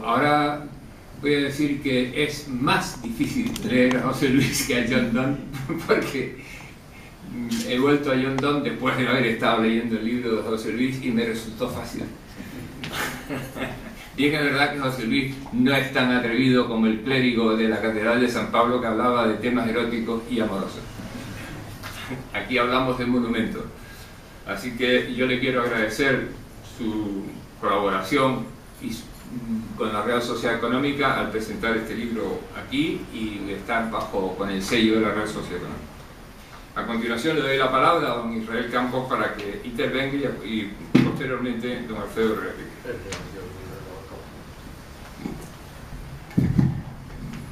Bueno, ahora voy a decir que es más difícil leer a José Luis que a John Donne, porque he vuelto a John Donne después de haber estado leyendo el libro de José Luis y me resultó fácil. Bien, es verdad que José Luis no es tan atrevido como el clérigo de la Catedral de San Pablo que hablaba de temas eróticos y amorosos. Aquí hablamos de monumentos. Así que yo le quiero agradecer su colaboración con la Real Sociedad Económica al presentar este libro aquí y estar con el sello de la Real Sociedad Económica. A continuación le doy la palabra a don Israel Campos para que intervenga y posteriormente don Alfredo replique.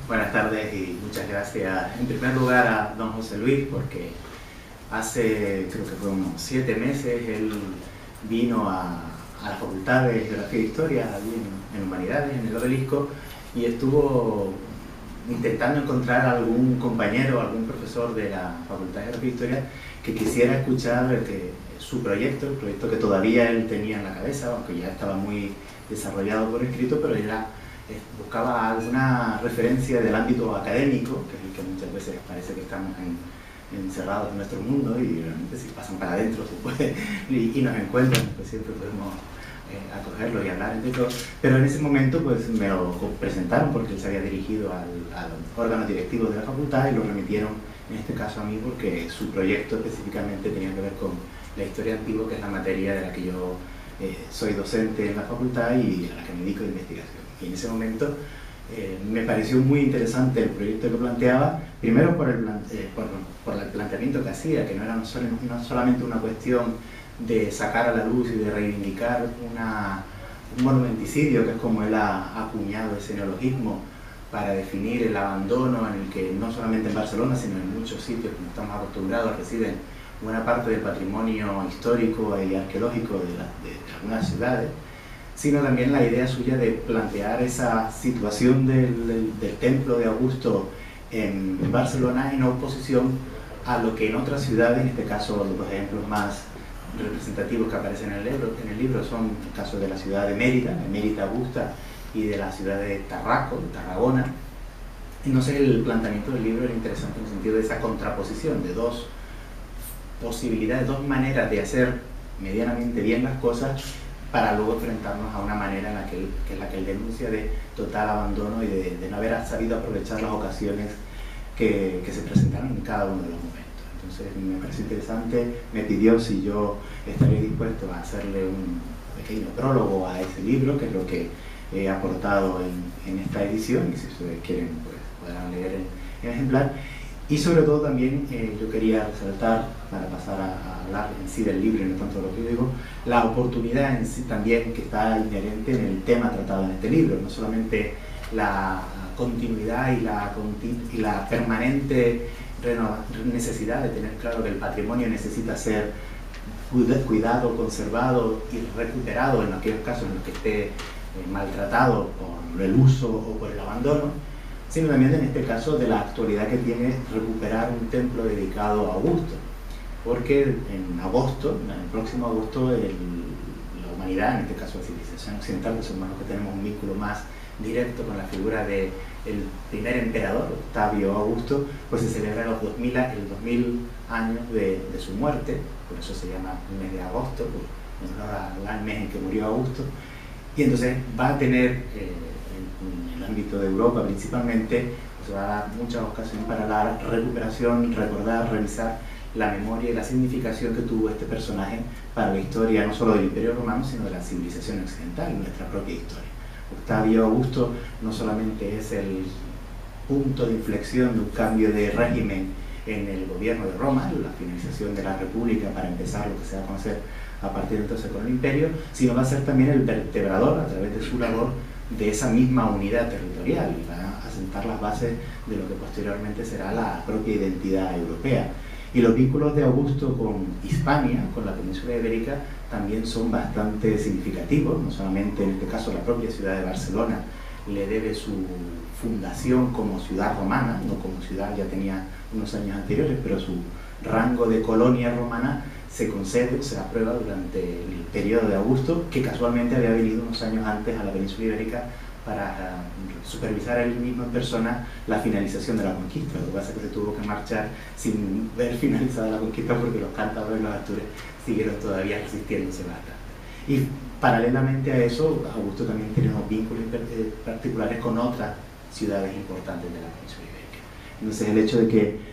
Buenas tardes y muchas gracias en primer lugar a don José Luis, porque hace, creo que fue unos 7 meses, él vino a la Facultad de Geografía e Historia, allí en Humanidades, en el Obelisco, y estuvo intentando encontrar algún compañero, algún profesor de la Facultad de Geografía e Historia que quisiera escuchar su proyecto, el proyecto que todavía él tenía en la cabeza, aunque ya estaba muy desarrollado por escrito, pero ya buscaba alguna referencia del ámbito académico, que es el que muchas veces parece que estamos encerrados en nuestro mundo, y realmente si pasan para adentro se puede, y nos encuentran, pues siempre podemos acogerlo y hablar entre todos. Pero en ese momento pues me lo presentaron porque él se había dirigido al órgano directivo de la facultad y lo remitieron en este caso a mí porque su proyecto específicamente tenía que ver con la historia antigua, que es la materia de la que yo soy docente en la facultad y a la que me dedico de investigación. Y en ese momento me pareció muy interesante el proyecto que planteaba, primero por el planteamiento que hacía, que no era no solamente una cuestión de sacar a la luz y de reivindicar un monumenticidio, que es como él ha acuñado ese neologismo para definir el abandono en el que no solamente en Barcelona, sino en muchos sitios, como estamos acostumbrados, residen buena parte del patrimonio histórico y arqueológico de algunas ciudades, sino también la idea suya de plantear esa situación del templo de Augusto en Barcelona en oposición a lo que en otras ciudades, en este caso los ejemplos más representativos que aparecen en el libro son el caso de la ciudad de Mérida Augusta, y de la ciudad de Tarragona. Entonces el planteamiento del libro era interesante en el sentido de esa contraposición de dos posibilidades, dos maneras de hacer medianamente bien las cosas, para luego enfrentarnos a una manera en la que es la que él denuncia de total abandono y de no haber sabido aprovechar las ocasiones que se presentaron en cada uno de los momentos. Entonces me pareció interesante, me pidió si yo estaría dispuesto a hacerle un pequeño prólogo a ese libro, que es lo que he aportado en esta edición, y si ustedes quieren pues podrán leer en ejemplar. Y sobre todo también yo quería resaltar, para pasar a hablar en sí del libro y no tanto de lo que yo digo, la oportunidad en sí también que está inherente en el tema tratado en este libro, no solamente la continuidad y la permanente necesidad de tener claro que el patrimonio necesita ser cuidado, conservado y recuperado en aquellos casos en los que esté maltratado por el uso o por el abandono, sino también en este caso de la actualidad que tiene recuperar un templo dedicado a Augusto, porque en agosto, en el próximo agosto, la humanidad, en este caso la civilización occidental, que somos los que tenemos un vínculo más directo con la figura del primer emperador, Octavio Augusto, pues se celebra el 2000 años de su muerte, por eso se llama el mes de agosto, en honor al mes en que murió Augusto, y entonces va a tener en el ámbito de Europa principalmente, pues va a dar muchas ocasiones para la recuperación, recordar, revisar la memoria y la significación que tuvo este personaje para la historia no solo del Imperio Romano, sino de la civilización occidental, nuestra propia historia. Octavio Augusto no solamente es el punto de inflexión de un cambio de régimen en el gobierno de Roma, la finalización de la República para empezar lo que se va a conocer a partir de entonces con el Imperio, sino va a ser también el vertebrador, a través de su labor, de esa misma unidad territorial, y va a sentar las bases de lo que posteriormente será la propia identidad europea. Y los vínculos de Augusto con Hispania, con la península ibérica, también son bastante significativos, no solamente en este caso la propia ciudad de Barcelona le debe su fundación como ciudad romana, no como ciudad, ya tenía unos años anteriores, pero su rango de colonia romana se concede, se aprueba durante el periodo de Augusto, que casualmente había venido unos años antes a la península ibérica para supervisar él mismo en persona la finalización de la conquista. Lo que pasa es que se tuvo que marchar sin ver finalizada la conquista porque los cántabros y los astures siguieron todavía resistiéndose bastante. Y paralelamente a eso, Augusto también tiene unos vínculos particulares con otras ciudades importantes de la península ibérica. Entonces el hecho de que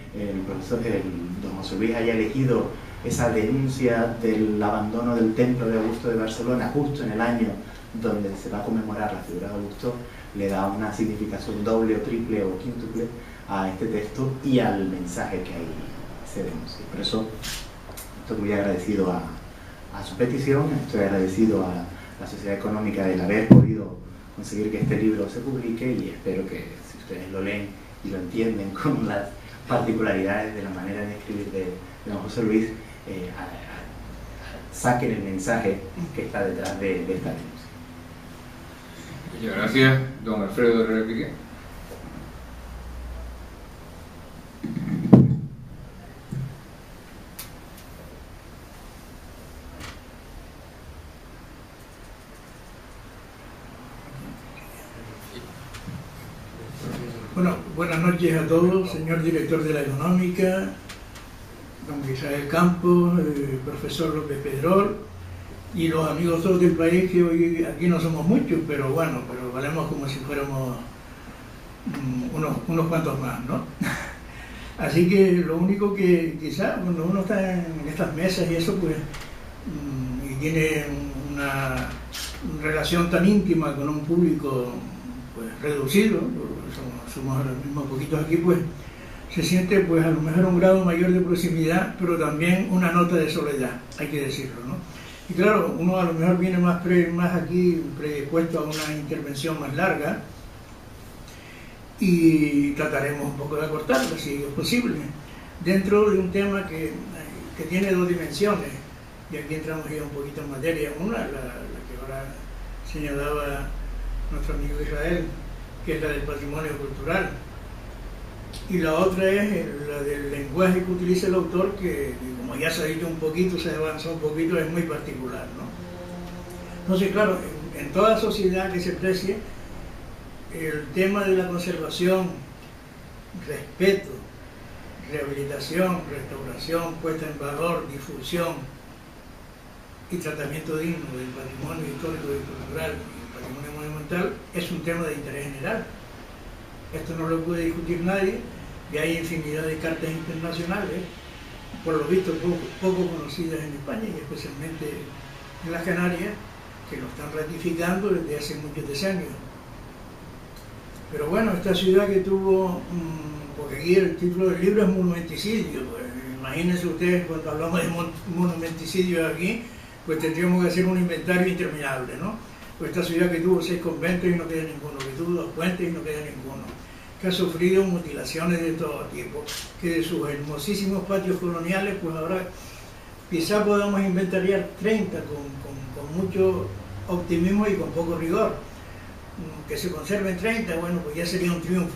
don José Luis haya elegido esa denuncia del abandono del templo de Augusto de Barcelona justo en el año donde se va a conmemorar la figura de Augusto, le da una significación doble o triple o quíntuple a este texto y al mensaje que ahí se denuncia. Por eso estoy muy agradecido a su petición, estoy agradecido a la Sociedad Económica del haber podido conseguir que este libro se publique, y espero que si ustedes lo leen y lo entienden con las particularidades de la manera de escribir de don José Luis, saquen el mensaje que está detrás de esta denuncia. Muchas gracias, don Alfredo Herrera Piqué. Bueno, buenas noches a todos, señor director de la Económica, don Israel Campos, profesor López Pedrol, y los amigos todos del país, que hoy aquí no somos muchos, pero bueno, pero valemos como si fuéramos unos cuantos más, ¿no? Así que lo único que quizá cuando uno está en estas mesas y eso, pues, y tiene una relación tan íntima con un público pues reducido, somos ahora mismo poquitos aquí, pues se siente pues a lo mejor un grado mayor de proximidad, pero también una nota de soledad, hay que decirlo, ¿no? Y claro, uno a lo mejor viene más aquí predispuesto a una intervención más larga, y trataremos un poco de acortarla, si es posible, dentro de un tema que tiene dos dimensiones, y aquí entramos ya un poquito en materia. Una, la que ahora señalaba nuestro amigo Israel, que es la del patrimonio cultural, y la otra es la del lenguaje que utiliza el autor, que como ya se ha dicho un poquito, se avanzó un poquito, es muy particular, ¿no? Entonces, claro, en toda sociedad que se precie, el tema de la conservación, respeto, rehabilitación, restauración, puesta en valor, difusión y tratamiento digno del patrimonio histórico y cultural y el patrimonio monumental es un tema de interés general. Esto no lo puede discutir nadie, y hay infinidad de cartas internacionales, por lo visto poco conocidas en España y especialmente en las Canarias, que lo están ratificando desde hace muchos decenios. Pero bueno, esta ciudad que tuvo, porque aquí el título del libro es monumenticidio, pues imagínense ustedes, cuando hablamos de monumenticidio aquí, pues tendríamos que hacer un inventario interminable, ¿no? Pues esta ciudad que tuvo 6 conventos y no queda ninguno, que tuvo 2 puentes y no queda ninguno, que ha sufrido mutilaciones de todo tipo, que de sus hermosísimos patios coloniales, pues ahora quizá podamos inventariar 30 con mucho optimismo y con poco rigor. Que se conserven 30, bueno, pues ya sería un triunfo.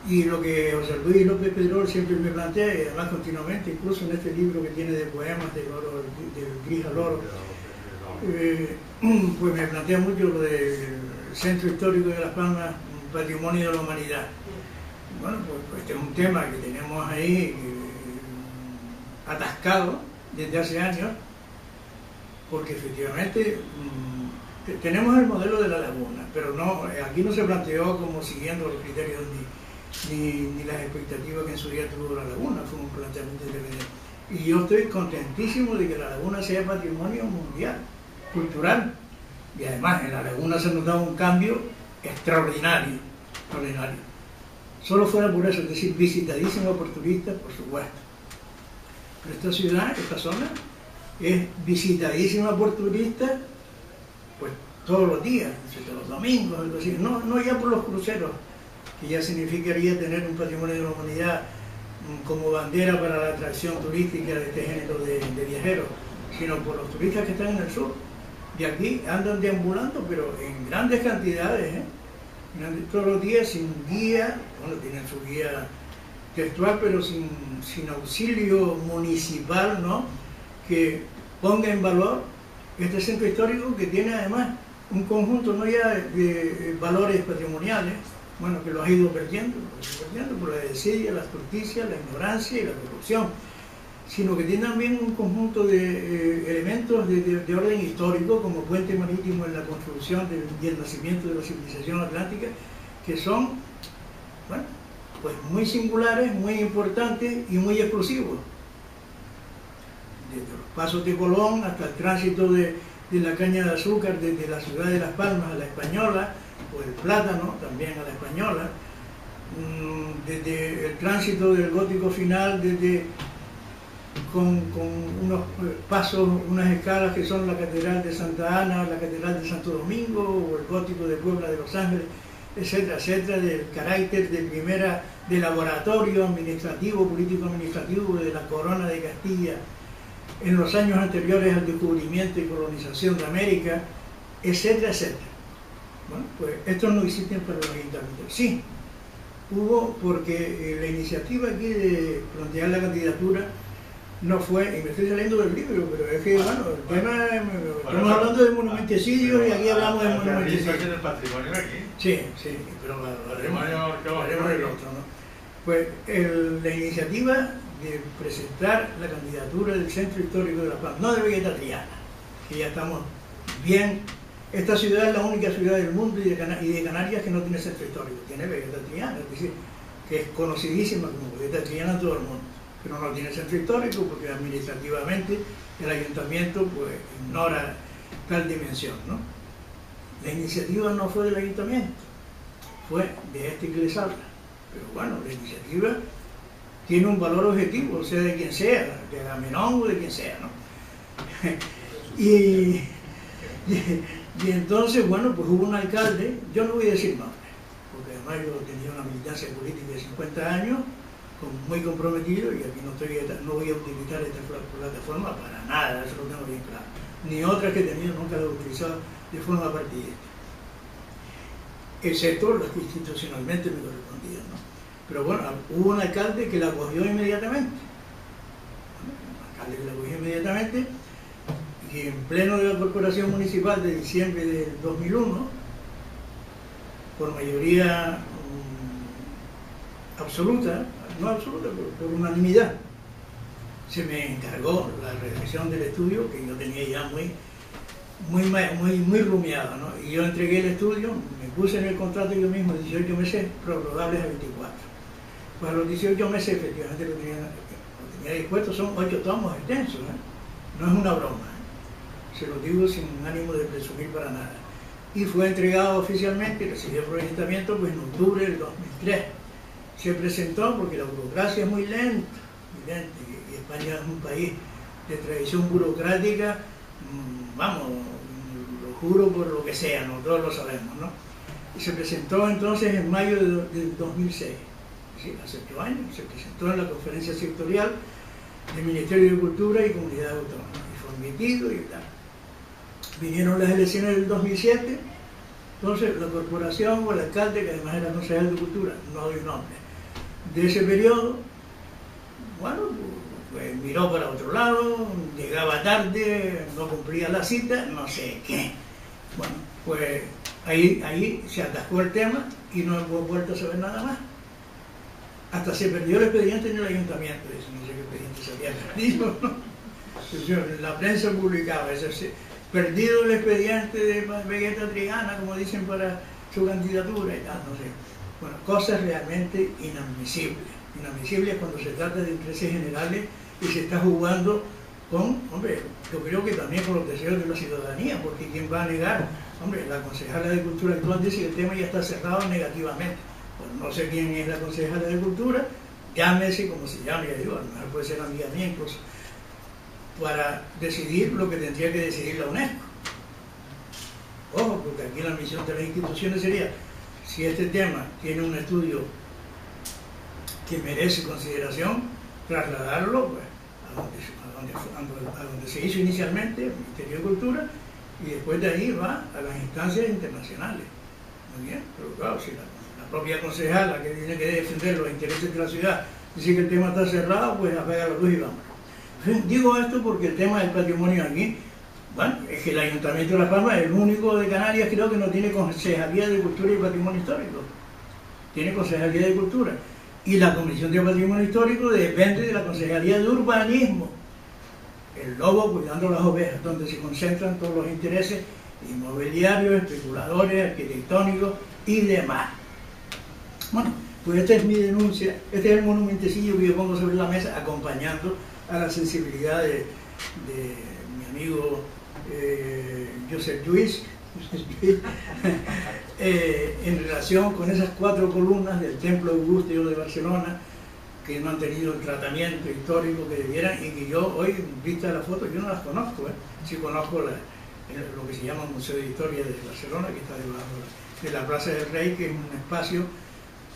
Y lo que José Luis López Pedrol siempre me plantea, y además continuamente, incluso en este libro que tiene de poemas del gris al oro, pues me plantea mucho lo del Centro Histórico de Las Palmas, Patrimonio de la Humanidad. Bueno, pues este es un tema que tenemos ahí atascado desde hace años, porque efectivamente tenemos el modelo de la laguna, pero no, aquí no se planteó como siguiendo los criterios ni las expectativas que en su día tuvo la laguna, fue un planteamiento independiente. Y yo estoy contentísimo de que la laguna sea patrimonio mundial, cultural, y además en la laguna se nos da un cambio extraordinario, extraordinario. Solo fuera por eso, es decir, visitadísima por turistas, por supuesto. Pero esta ciudad, esta zona, es visitadísima por turistas, pues todos los días, todos los domingos, algo así. No ya por los cruceros, que ya significaría tener un patrimonio de la humanidad como bandera para la atracción turística de este género de viajeros, sino por los turistas que están en el sur. Y aquí andan deambulando, pero en grandes cantidades, todos los días sin guía, bueno, tienen su guía textual, pero sin auxilio municipal, ¿no?, que ponga en valor este centro histórico, que tiene además un conjunto no ya de valores patrimoniales, bueno, que lo ha ido perdiendo por la desidia, la astucia, la ignorancia y la corrupción, sino que tiene también un conjunto de elementos de orden histórico, como puente marítimo en la construcción y el nacimiento de la civilización atlántica, que son, bueno, pues muy singulares, muy importantes y muy exclusivos. Desde los pasos de Colón hasta el tránsito de la caña de azúcar desde la ciudad de Las Palmas a la Española, o el plátano también a la Española, desde el tránsito del gótico final, con unos pasos, unas escalas que son la Catedral de Santa Ana, la Catedral de Santo Domingo, o el gótico de Puebla de Los Ángeles, etcétera, etcétera, del carácter de laboratorio administrativo, político-administrativo de la Corona de Castilla en los años anteriores al descubrimiento y colonización de América, etcétera, etcétera. Bueno, pues estos no existen para los ayuntamientos. Sí, hubo, porque la iniciativa aquí de plantear la candidatura no fue, y me estoy saliendo del libro, pero es que, bueno, el tema, estamos hablando de monumenticidios y aquí hablamos de monumenticidios. ¿El patrimonio aquí? Sí, pero haremos el otro, ¿no? Pues la iniciativa de presentar la candidatura del Centro Histórico de Las Palmas, no de Vegeta Triana, que ya estamos bien. Esta ciudad es la única ciudad del mundo y de Canarias que no tiene centro histórico, tiene Vegeta Triana, es decir, que es conocidísima como Vegeta Triana en todo el mundo, pero no tiene centro histórico porque administrativamente el ayuntamiento pues ignora tal dimensión, ¿no? La iniciativa no fue del ayuntamiento, fue de este que les habla, pero bueno, la iniciativa tiene un valor objetivo, sea de quien sea, de Agamenón o de quien sea, ¿no? y entonces, bueno, pues hubo un alcalde, yo no voy a decir nombre, porque además yo tenía una militancia política de 50 años, muy comprometido, y aquí no voy a utilizar esta plataforma para nada, eso lo tengo bien claro. Ni otras que he tenido, nunca la he utilizado de forma partidista, excepto las que institucionalmente me correspondían, ¿no? Pero bueno, hubo un alcalde que la acogió inmediatamente, y en pleno de la Corporación Municipal de diciembre del 2001, por mayoría absoluta, no absoluta, por unanimidad, se me encargó la redacción del estudio, que yo tenía ya muy rumiado, ¿no? Y yo entregué el estudio, me puse en el contrato yo mismo 18 meses prorrogables a 24. Pues a los 18 meses efectivamente lo tenía dispuesto, son 8 tomos extensos, ¿eh? No es una broma, ¿eh? Se lo digo sin ánimo de presumir para nada. Y fue entregado oficialmente, recibió por el ayuntamiento pues en octubre del 2003. Se presentó porque la burocracia es muy lenta, y España es un país de tradición burocrática, vamos, lo juro por lo que sea, ¿no? Todos lo sabemos, ¿no? Y se presentó entonces en mayo del 2006, ¿sí? Hace 8 años, se presentó en la conferencia sectorial del Ministerio de Cultura y Comunidades Autónomas, y fue admitido y tal. Vinieron las elecciones del 2007, entonces la corporación o el alcalde, que además era concejal de Cultura, no doy nombre, de ese periodo, bueno, pues miró para otro lado, llegaba tarde, no cumplía la cita, no sé qué. Bueno, pues ahí se atascó el tema y no hemos vuelto a saber nada más. Hasta se perdió el expediente en el ayuntamiento, eso no sé qué expediente se había perdido, ¿no? La prensa publicaba eso, perdido el expediente de Vegeta Triana, como dicen, para su candidatura y tal, no sé. Bueno, cosas realmente inadmisibles cuando se trata de intereses generales y se está jugando con, hombre, yo creo que también con los deseos de la ciudadanía, porque ¿quién va a negar? Hombre, la concejala de Cultura actual dice que el tema ya está cerrado negativamente. Pues no sé quién es la concejala de Cultura, llámese como se llame, ya digo, a lo mejor puede ser amiga mía incluso, para decidir lo que tendría que decidir la UNESCO. Ojo, porque aquí la misión de las instituciones sería, si este tema tiene un estudio que merece consideración, trasladarlo pues, a donde se hizo inicialmente, el Ministerio de Cultura, y después de ahí va a las instancias internacionales. Muy bien, pero claro, si la propia concejala que tiene que defender los intereses de la ciudad dice que el tema está cerrado, pues apaga la luz y vamos. Digo esto porque el tema del patrimonio aquí, bueno, Es que el Ayuntamiento de La Palma es el único de Canarias, creo, que no tiene Concejalía de Cultura y Patrimonio Histórico. Tiene Concejalía de Cultura. Y la Comisión de Patrimonio Histórico depende de la Concejalía de Urbanismo. El lobo cuidando las ovejas, donde se concentran todos los intereses inmobiliarios, especuladores, arquitectónicos y demás. Bueno, pues esta es mi denuncia, este es el monumentecillo que yo pongo sobre la mesa, acompañando a la sensibilidad de mi amigo Josep Lluís, en relación con esas 4 columnas del Templo Augusteo de Barcelona, que no han tenido el tratamiento histórico que debieran, y que yo hoy, vista la foto, yo no las conozco, sí conozco lo que se llama Museo de Historia de Barcelona, que está debajo de la Plaza del Rey, que es un espacio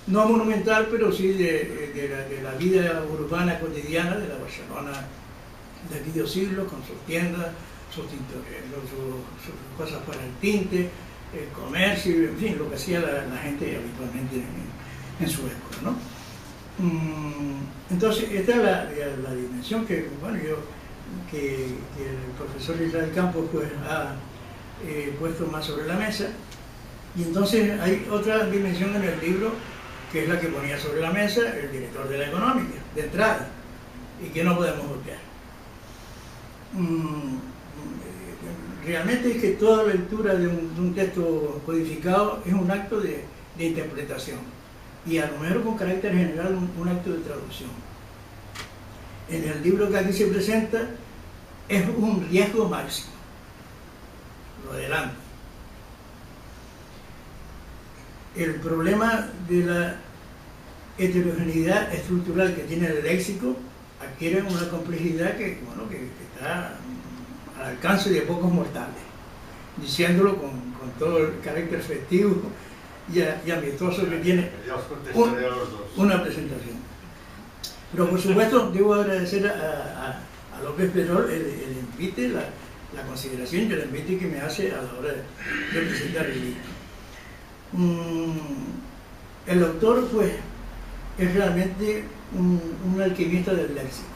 no monumental, pero sí de la vida urbana cotidiana de la Barcelona de aquellos siglos, con sus tiendas, sus cosas para el tinte, el comercio, en fin, lo que hacía la gente habitualmente en su época, ¿no? Entonces, esta es la dimensión que, bueno, que el profesor Israel Campos pues, ha puesto más sobre la mesa. Y entonces hay otra dimensión en el libro, que es la que ponía sobre la mesa el director de la Económica, de entrada, y que no podemos obviar. Realmente es que toda lectura de un texto codificado es un acto de interpretación, y a lo mejor con carácter general un acto de traducción. En el libro que aquí se presenta es un riesgo máximo, lo adelanto. El problema de la heterogeneidad estructural que tiene el léxico adquiere una complejidad que está al alcance de pocos mortales, diciéndolo con todo el carácter festivo y amistoso que tiene una presentación. Pero por supuesto debo agradecer a López Pedrol el invite, la consideración y el invite que me hace a la hora de presentar el libro. El autor pues es realmente un alquimista del léxico.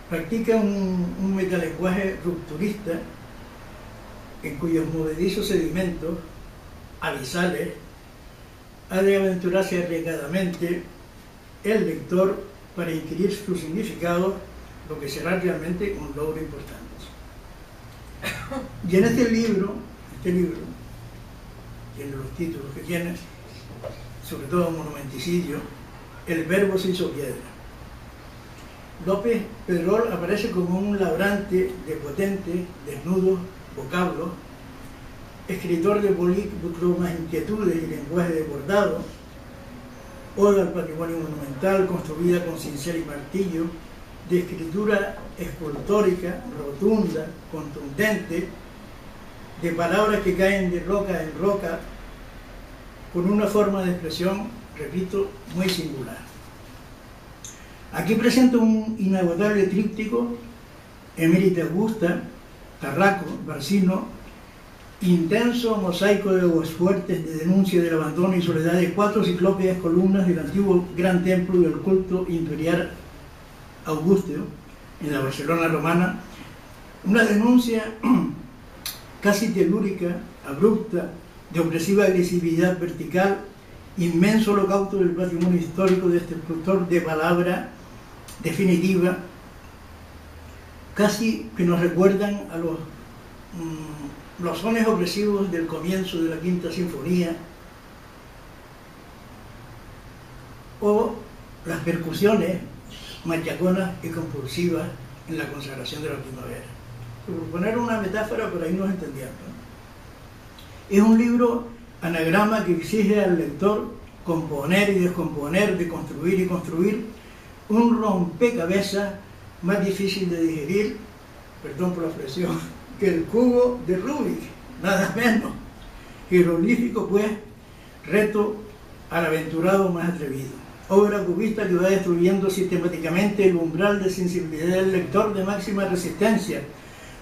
Practica un metalenguaje rupturista en cuyos movedizos sedimentos abisales ha de aventurarse arriesgadamente el lector para inquirir su significado, lo que será realmente un logro importante. Y en este libro tiene los títulos que tiene, sobre todo monumenticidio, el verbo se hizo piedra. López Pedrol aparece como un labrante de potentes, desnudos vocablos, escritor de polícromas inquietudes y lenguaje desbordado, oda al patrimonio monumental construida con cincel y martillo, de escritura escultórica, rotunda, contundente, de palabras que caen de roca en roca, con una forma de expresión, repito, muy singular. Aquí presento un inagotable tríptico, Emérita Augusta, Tarraco, Barcino, intenso mosaico de voz fuertes de denuncia del abandono y soledad de 4 ciclópeas columnas del antiguo gran templo del culto imperial Augusteo, en la Barcelona romana, una denuncia casi telúrica, abrupta, de opresiva agresividad vertical, inmenso holocausto del patrimonio histórico de este escultor de palabra definitiva, casi que nos recuerdan a los sones opresivos del comienzo de la Quinta Sinfonía, o las percusiones machaconas y compulsivas en la consagración de la primavera. Por poner una metáfora para irnos entendiendo. Es un libro anagrama que exige al lector componer y descomponer, deconstruir y construir un rompecabezas más difícil de digerir, perdón por la expresión, que el cubo de Rubik, nada menos. Jeroglífico, pues, reto al aventurado más atrevido. Obra cubista que va destruyendo sistemáticamente el umbral de sensibilidad del lector de máxima resistencia,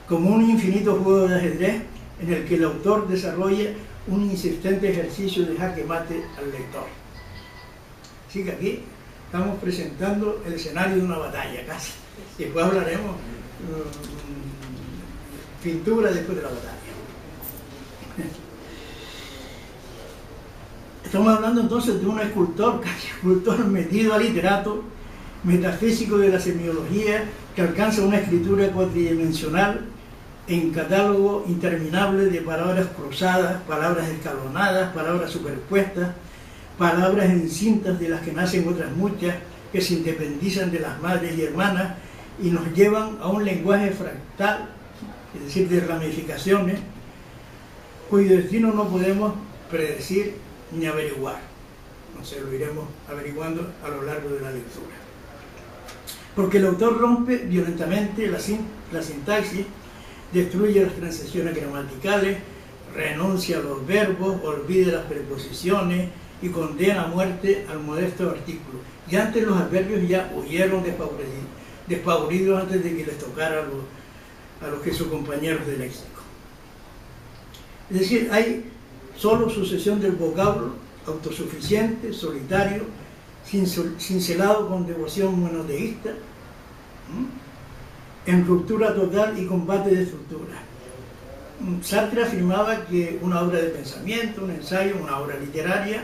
como un infinito juego de ajedrez en el que el autor desarrolla un insistente ejercicio de jaque mate al lector. Así que aquí estamos presentando el escenario de una batalla casi. Después hablaremos pintura después de la batalla. Estamos hablando entonces de un escultor, casi escultor metido a literato, metafísico de la semiología, que alcanza una escritura cuatridimensional en catálogo interminable de palabras cruzadas, palabras escalonadas, palabras superpuestas, palabras en cintas de las que nacen otras muchas, que se independizan de las madres y hermanas y nos llevan a un lenguaje fractal, es decir, de ramificaciones, cuyo destino no podemos predecir ni averiguar. No sé, lo iremos averiguando a lo largo de la lectura. Porque el autor rompe violentamente la sintaxis, destruye las transiciones gramaticales, renuncia a los verbos, olvida las preposiciones y condena a muerte al modesto artículo. Y antes los adverbios ya huyeron despavoridos antes de que les tocara a los que son compañeros de léxico. Es decir, hay solo sucesión del vocablo, autosuficiente, solitario, cincelado con devoción monoteísta, en ruptura total y combate de estructura. Sartre afirmaba que una obra de pensamiento, un ensayo, una obra literaria,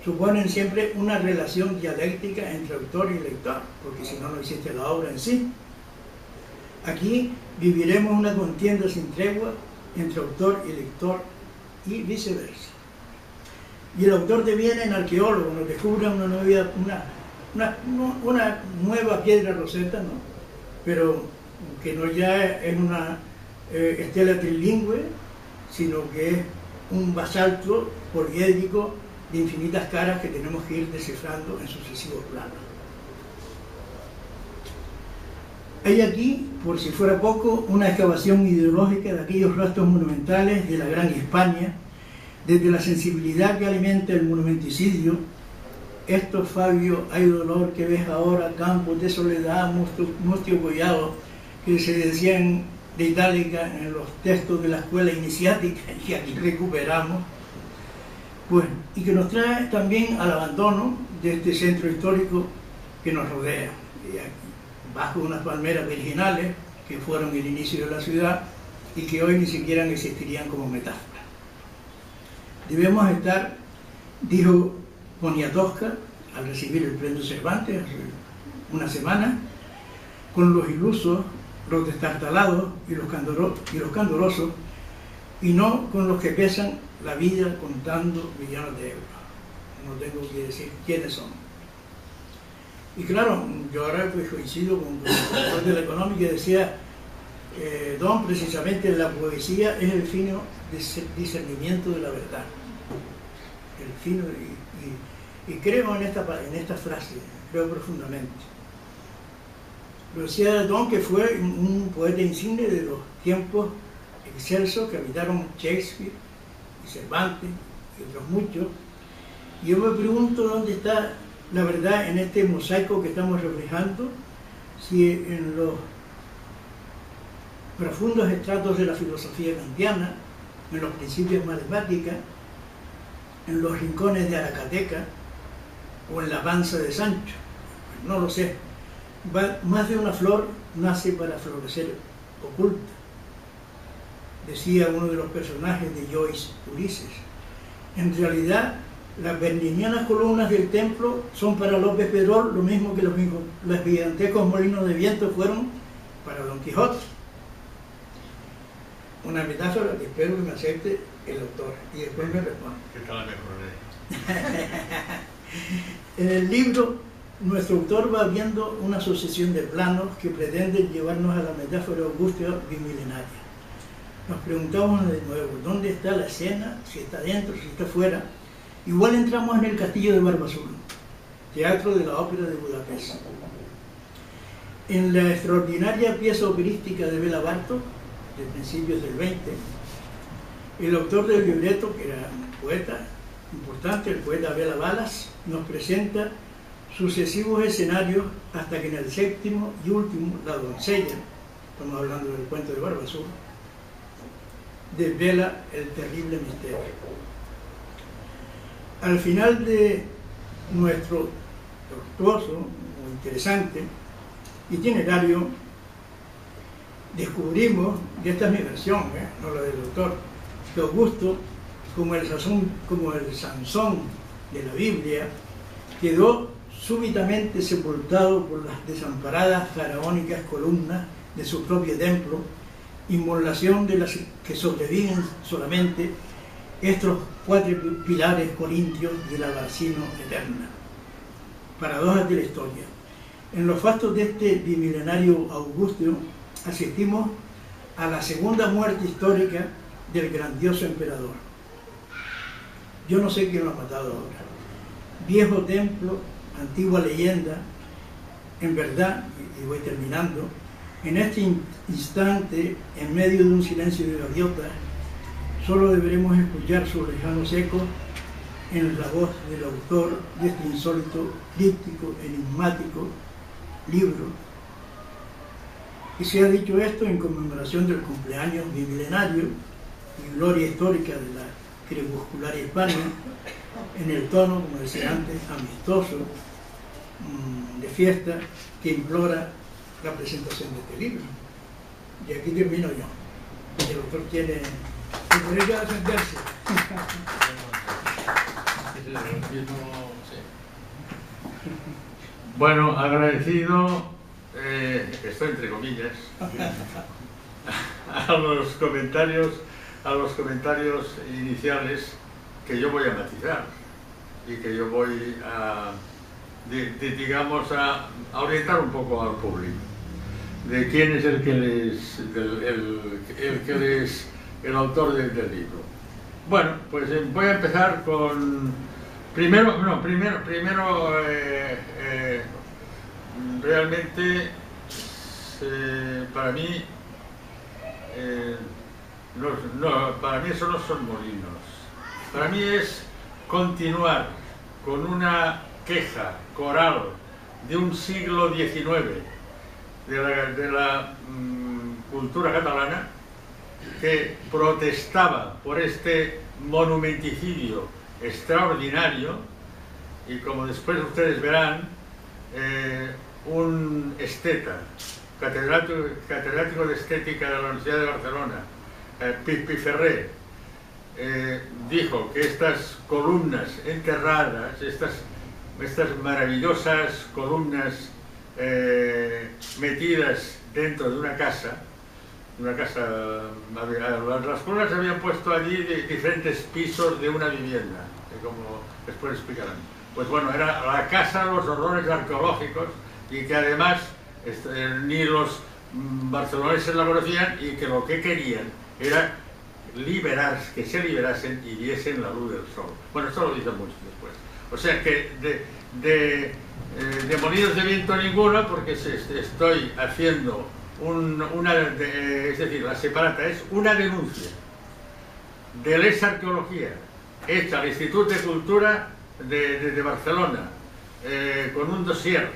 suponen siempre una relación dialéctica entre autor y lector, porque si no, no existe la obra en sí. Aquí viviremos una contienda sin tregua entre autor y lector y viceversa. Y el autor deviene en arqueólogo, nos descubre una nueva piedra roseta, ¿no? Pero que no ya es una estela trilingüe, sino que es un basalto poliédrico de infinitas caras que tenemos que ir descifrando en sucesivos planos. Hay aquí, por si fuera poco, una excavación ideológica de aquellos rastros monumentales de la Gran España, desde la sensibilidad que alimenta el monumenticidio. Estos, Fabio, hay dolor que ves ahora, campos de soledad, mustio collado, que se decían de Itálica en los textos de la escuela iniciática, y aquí recuperamos, pues, y que nos trae también al abandono de este centro histórico que nos rodea, bajo unas palmeras virginales que fueron el inicio de la ciudad y que hoy ni siquiera existirían como metáfora. Debemos estar, dijo Poniatowska al recibir el premio Cervantes hace una semana, con los ilusos, los destartalados y los candorosos, y no con los que pesan la vida contando millones de euros. No tengo que decir quiénes son. Y claro, yo ahora pues coincido con el profesor de la económica que decía, Don, precisamente la poesía es el fino discernimiento de la verdad. El fino, y creo en esta frase, creo profundamente. Lo decía Don, que fue un poeta insigne de los tiempos excelsos que habitaron Shakespeare y Cervantes y otros muchos. Y yo me pregunto dónde está la verdad en este mosaico que estamos reflejando, si en los profundos estratos de la filosofía kantiana, en los principios matemáticos, en los rincones de Aracateca o en la panza de Sancho. No lo sé. Más de una flor nace para florecer oculta, decía uno de los personajes de Joyce, Ulises. En realidad, las berninianas columnas del templo son para López Pedrol lo mismo que los gigantescos molinos de viento fueron para Don Quijote. Una metáfora que espero que me acepte el autor y después me responde. ¿Qué tal la mejoraré? En el libro, nuestro autor va viendo una sucesión de planos que pretenden llevarnos a la metáfora augusta bimilenaria. Nos preguntamos de nuevo, ¿dónde está la escena? Si está dentro, si está fuera. Igual entramos en el castillo de Barba Azul, teatro de la ópera de Budapest. En la extraordinaria pieza operística de Béla Bartók, de principios del 20, el autor del libreto, que era un poeta importante, el poeta Béla Balas, nos presenta sucesivos escenarios hasta que en el séptimo y último, la doncella, estamos hablando del cuento de Barba Azul, desvela el terrible misterio. Al final de nuestro tortuoso o interesante itinerario, descubrimos, y esta es mi versión, no la del doctor, que Augusto, como el Sansón de la Biblia, quedó súbitamente sepultado por las desamparadas faraónicas columnas de su propio templo, inmolación de las que sobreviven solamente estos 4 pilares corintios de la Barcino eterna. Paradojas de la historia. En los fastos de este bimilenario Augusto asistimos a la segunda muerte histórica del grandioso emperador. Yo no sé quién lo ha matado ahora. Viejo templo, antigua leyenda, en verdad, y voy terminando, en este instante, en medio de un silencio de gaviotas, solo deberemos escuchar sus lejanos ecos en la voz del autor de este insólito, críptico, enigmático libro. Y se ha dicho esto en conmemoración del cumpleaños bimilenario y gloria histórica de la crepuscular Hispania, en el tono, como decía antes, amistoso, de fiesta, que implora la presentación de este libro. Y aquí termino yo. El autor tiene el derecho a defenderse. Bueno, agradecido, esto entre comillas, a los comentarios iniciales que yo voy a matizar y que yo voy a, digamos, a orientar un poco al público de quién es el autor del libro. Bueno, pues voy a empezar con primero realmente para mí para mí eso no son molinos. Para mí es continuar con una queja coral de un siglo XIX de la cultura catalana, que protestaba por este monumenticidio extraordinario, y como después ustedes verán, un esteta, catedrático de estética de la Universidad de Barcelona, Piferrer, dijo que estas columnas enterradas, estas maravillosas columnas metidas dentro de una casa, las columnas se habían puesto allí de diferentes pisos de una vivienda, como después explicarán. Pues bueno, era la casa de los horrores arqueológicos, y que además ni los barceloneses la conocían, y que lo que querían era que se liberasen y viesen la luz del sol. Bueno, esto lo dicen mucho después. O sea que de molinos de viento ninguno, porque estoy haciendo es decir, la separata es una denuncia de la arqueología hecha al Instituto de Cultura de Barcelona, con un dossier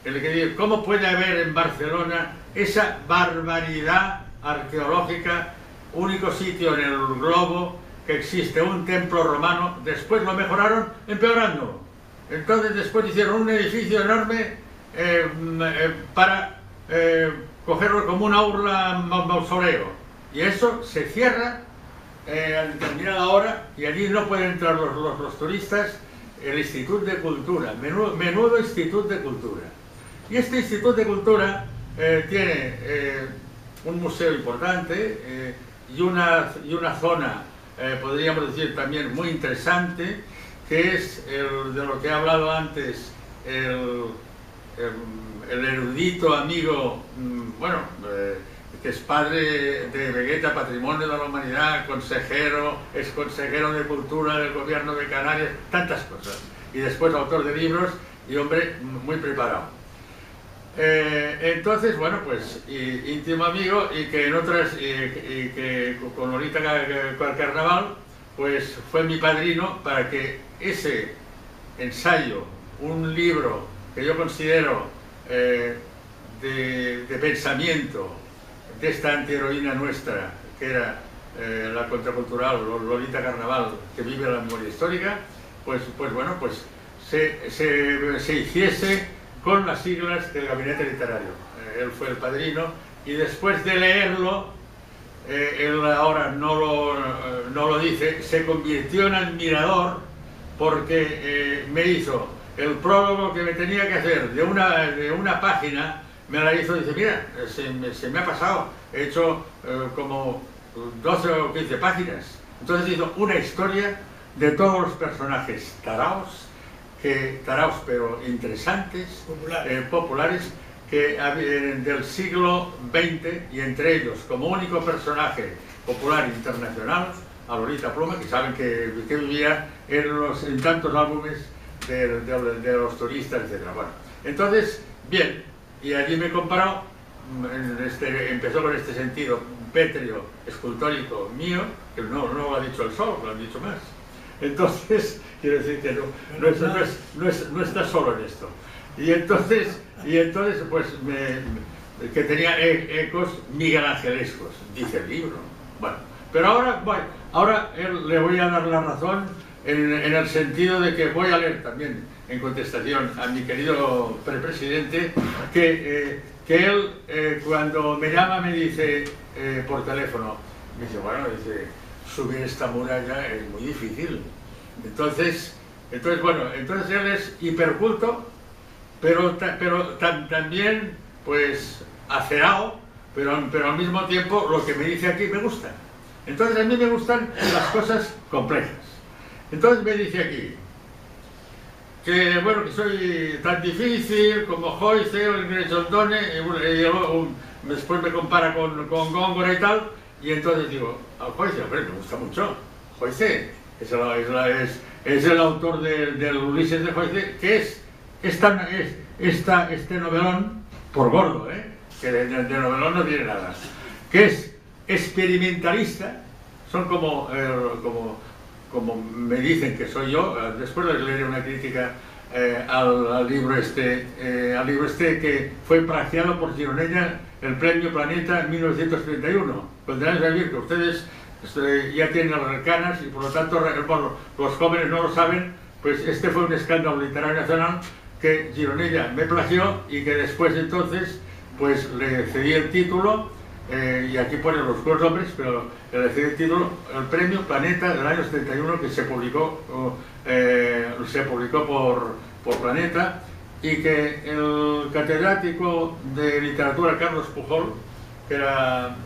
en el que dice cómo puede haber en Barcelona esa barbaridad arqueológica, único sitio en el globo que existe un templo romano. Después lo mejoraron empeorando. Entonces después hicieron un edificio enorme para cogerlo como una urla mausoleo, y eso se cierra a determinada hora, y allí no pueden entrar los turistas. El Instituto de Cultura, menudo Instituto de Cultura. Y este Instituto de Cultura tiene un museo importante y una zona, podríamos decir también muy interesante, que es de lo que he hablado antes, el erudito amigo, que es padre de Vegeta, Patrimonio de la Humanidad, ex consejero de Cultura del Gobierno de Canarias, tantas cosas. Y después autor de libros y hombre muy preparado. Entonces, bueno, pues íntimo amigo, y que en otras, y que con Lolita Carnaval, pues fue mi padrino para que ese ensayo, un libro que yo considero de pensamiento de esta antiheroína nuestra, que era la contracultural Lolita Carnaval, que vive la memoria histórica, pues bueno, pues se hiciese con las siglas del gabinete literario. Él fue el padrino, y después de leerlo, él ahora no lo dice, se convirtió en admirador porque me hizo el prólogo que me tenía que hacer de una página, me la hizo y dice, mira, se me ha pasado, he hecho como 12 o 15 páginas. Entonces hizo una historia de todos los personajes taraos pero interesantes, populares, del siglo XX, y entre ellos, como único personaje popular internacional, a Lolita Pluma, que saben que vivía en tantos álbumes de los turistas, etc. Bueno, entonces, bien, y allí me comparó, empezó con este sentido pétreo, escultórico mío, que no lo ha dicho él solo, lo han dicho más. Entonces, quiero decir que no está solo en esto. Y entonces pues, que tenía ecos miguelangelescos, dice el libro. Bueno, pero ahora le voy a dar la razón en el sentido de que voy a leer también, en contestación a mi querido presidente, que él cuando me llama me dice por teléfono, me dice, bueno, subir esta muralla es muy difícil. Entonces él es hiperculto, pero también pues acerado, pero al mismo tiempo lo que me dice aquí me gusta. Entonces a mí me gustan las cosas complejas. Entonces me dice aquí que bueno, que soy tan difícil como Joyce o Grechondone, y después me compara con Góngora y tal, y entonces digo, Joyce, hombre, me gusta mucho. Joyce es el autor del Ulises de Joyce, que es este novelón, por gordo, que de novelón no tiene nada, que es experimentalista, son como me dicen que soy yo. Después les leeré una crítica al libro este que fue praxiado por Gironella, el Premio Planeta en 1931. Condenados a vivir, que ustedes ya tienen las canas y por lo tanto, bueno, los jóvenes no lo saben, pues este fue un escándalo literario nacional que Gironella me plagió y que después entonces pues le cedí el título, y aquí ponen los cuatro hombres, pero le cedí el título, el Premio Planeta del año 71, que se publicó por Planeta, y que el catedrático de literatura Carlos Pujol, que era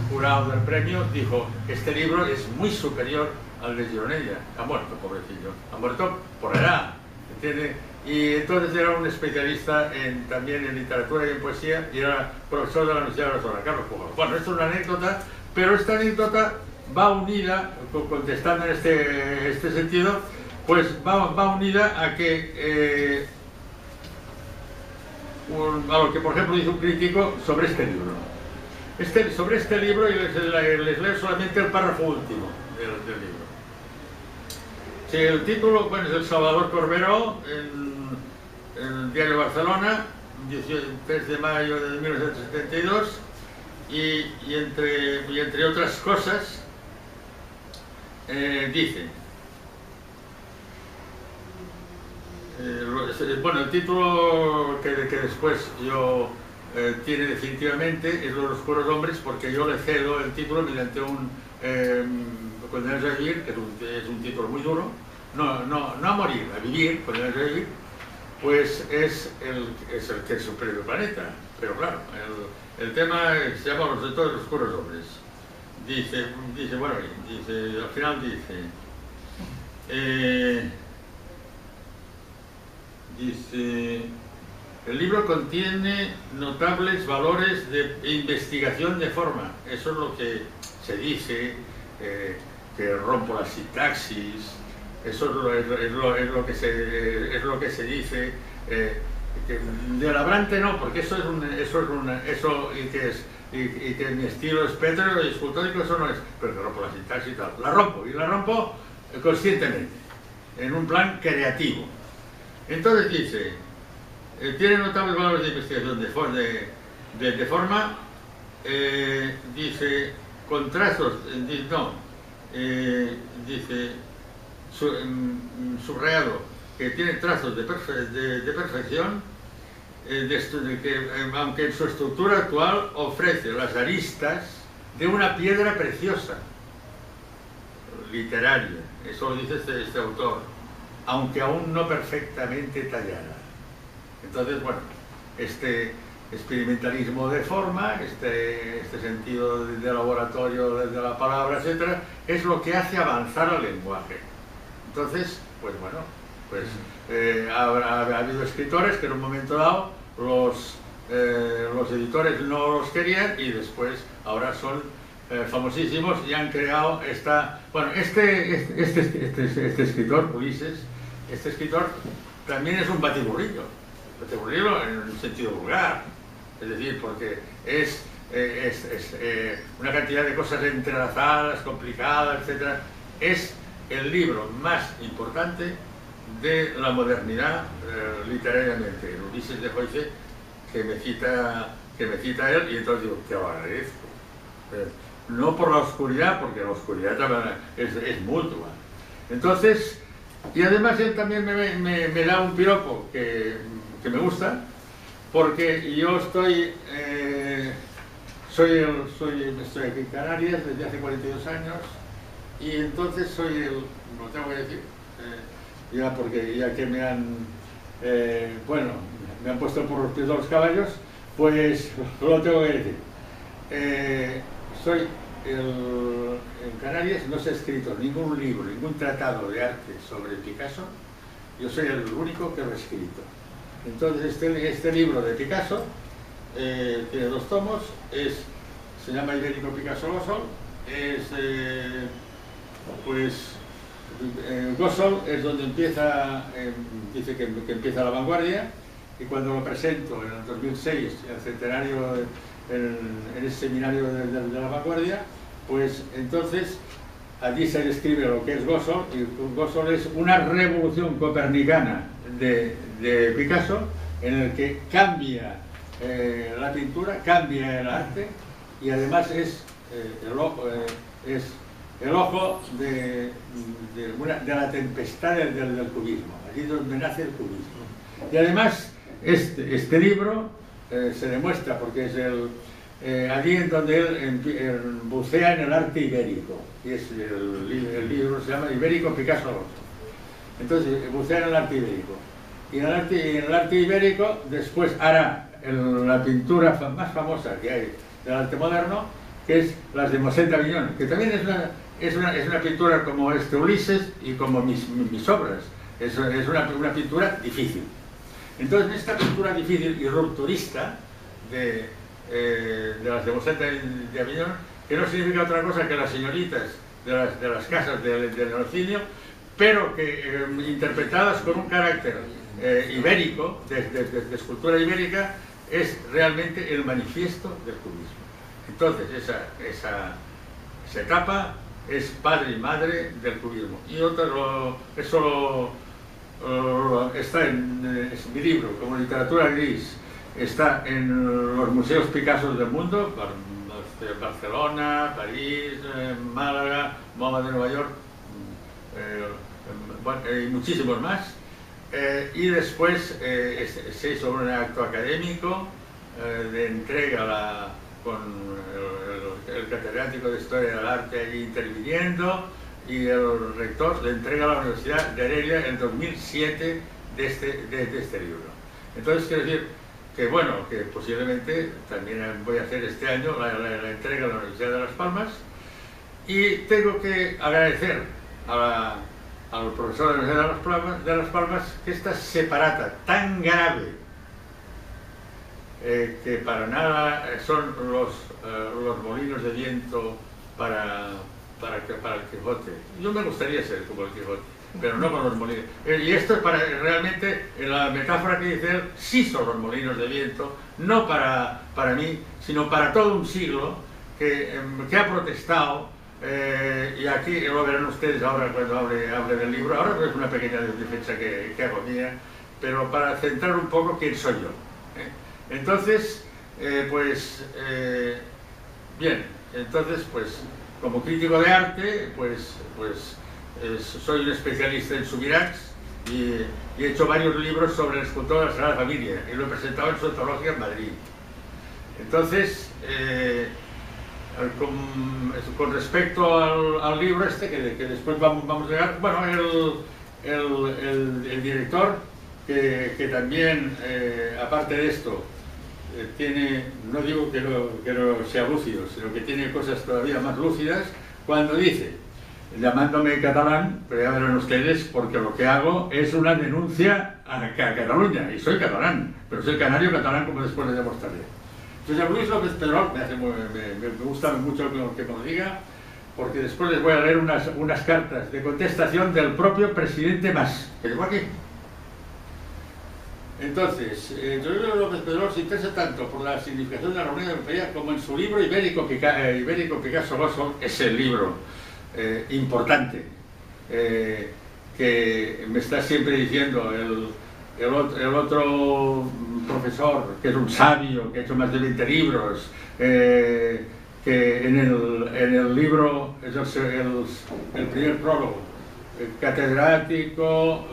jurado del premio, dijo, este libro es muy superior al de Gironella. Ha muerto, pobrecillo, ha muerto por edad, ¿entiende? Y entonces era un especialista también en literatura y en poesía, y era profesor de la Universidad de Barcelona, Carlos Pujol. Bueno, esto es una anécdota, pero esta anécdota va unida, contestando en este sentido, pues va unida a que a lo que por ejemplo dice un crítico sobre este libro. Sobre este libro, y les leo solamente el párrafo último del libro. Sí, el título, bueno, es El Salvador Corbero, en el diario Barcelona, 3 de mayo de 1972, y entre otras cosas dice, bueno, el título que después tiene definitivamente es Los Oscuros Hombres, porque yo le cedo el título mediante un Condenados a vivir, que es un título muy duro, no a morir, a vivir, Condenados a vivir, pues es el que es un premio Planeta, pero claro, el tema se llama Los Oscuros Hombres. Dice, bueno, al final dice, el libro contiene notables valores de investigación de forma. Eso es lo que se dice, que rompo la sintaxis, eso es lo que se dice, que de Labrante no, porque y que mi estilo es pétreo y escultórico, eso no es, pero que rompo la sintaxis y tal. La rompo conscientemente, en un plan creativo. Entonces dice, tiene notables valores de investigación de forma, dice, con trazos, dice, subrayado, que tiene trazos de perfección, aunque en su estructura actual ofrece las aristas de una piedra preciosa, literaria, eso lo dice este autor, aunque aún no perfectamente tallada. Entonces, bueno, este experimentalismo de forma, este sentido de laboratorio de la palabra, etcétera, es lo que hace avanzar al lenguaje. Entonces, pues bueno, pues ha habido escritores que en un momento dado los editores no los querían y después ahora son famosísimos y han creado esta... Bueno, este escritor, Ulises, este escritor también es un batiburrillo en un sentido vulgar, es decir, porque es una cantidad de cosas entrelazadas, complicadas, etcétera. Es el libro más importante de la modernidad literariamente. El Ulises de Joyce, que me cita él, y entonces digo, te lo agradezco. No por la oscuridad, porque la oscuridad también es mutua. Entonces, y además él también me da un piropo que me gusta, porque yo estoy aquí en Canarias desde hace 42 años, y entonces lo tengo que decir, ya que me han puesto por los pies de los caballos, pues lo tengo que decir. En Canarias no se ha escrito ningún libro, ningún tratado de arte sobre Picasso. Yo soy el único que lo he escrito. Entonces este libro de Picasso tiene 2 tomos, se llama Ibérico Picasso Gossol. Gossol es donde dice que empieza la vanguardia, y cuando lo presento en el 2006, el centenario, en ese seminario de la vanguardia, pues entonces allí se describe lo que es Gossol, y Gossol es una revolución copernicana de Picasso, en el que cambia la pintura, cambia el arte, y además es el ojo de la tempestad del cubismo, allí donde nace el cubismo. Y además este libro se demuestra porque es allí en donde él bucea en el arte ibérico, y el libro se llama Ibérico Picasso Gossol. Entonces bucea en el arte ibérico, y en el arte ibérico después hará la pintura más famosa que hay del arte moderno, que es las de Mosset d'Avignon, que también es una pintura como Ulises y como mis obras. Es una pintura difícil. Entonces, en esta pintura difícil y rupturista de las de Mosset d'Avignon, que no significa otra cosa que las señoritas de las casas del Neocinio, pero que interpretadas con un carácter ibérico, de escultura ibérica, es realmente el manifiesto del cubismo. Entonces, esa etapa es padre y madre del cubismo. Y eso está es mi libro, como literatura gris, está en los museos Picasso del mundo, Barcelona, París, Málaga, MoMA de Nueva York, y muchísimos más. Y después se hizo un acto académico de entrega con el catedrático de Historia del Arte allí interviniendo, y el rector le entrega a la Universidad de Heredia en 2007 de este libro. Entonces quiero decir que bueno, que posiblemente también voy a hacer este año la entrega a la Universidad de Las Palmas, y tengo que agradecer al profesor de la Universidad de Las Palmas que esta separata tan grave, que para nada son los molinos de viento para el Quijote. Yo me gustaría ser como el Quijote, pero no con los molinos. Y esto es realmente, en la metáfora que dice él, sí son los molinos de viento, no para mí, sino para todo un siglo que ha protestado. Y aquí lo verán ustedes ahora cuando hable del libro. Ahora es una pequeña defensa que hago mía, pero para centrar un poco quién soy yo. Entonces, bien, entonces, pues, como crítico de arte, pues soy un especialista en Subirachs, y he hecho varios libros sobre el escultor de la Sagrada Familia y lo he presentado en su antología en Madrid. Entonces, con respecto al libro este, que después vamos a llegar, bueno, el director, que también, aparte de esto, tiene, no digo que no sea lúcido, sino que tiene cosas todavía más lúcidas, cuando dice, llamándome catalán, pero ya verán ustedes, porque lo que hago es una denuncia a Cataluña, y soy catalán, pero soy canario catalán, como después les demostraré. José Luis López Pedrol, me gusta mucho que me lo diga, porque después les voy a leer unas cartas de contestación del propio presidente Mas, que llegó aquí. Entonces, José Luis López Pedrol se interesa tanto por la significación de la Reunión Europea como en su libro Ibérico Picasso Gossol, es el libro importante que me está siempre diciendo el otro profesor, que es un sabio, que ha hecho más de 20 libros, que en el libro es el primer prólogo, catedrático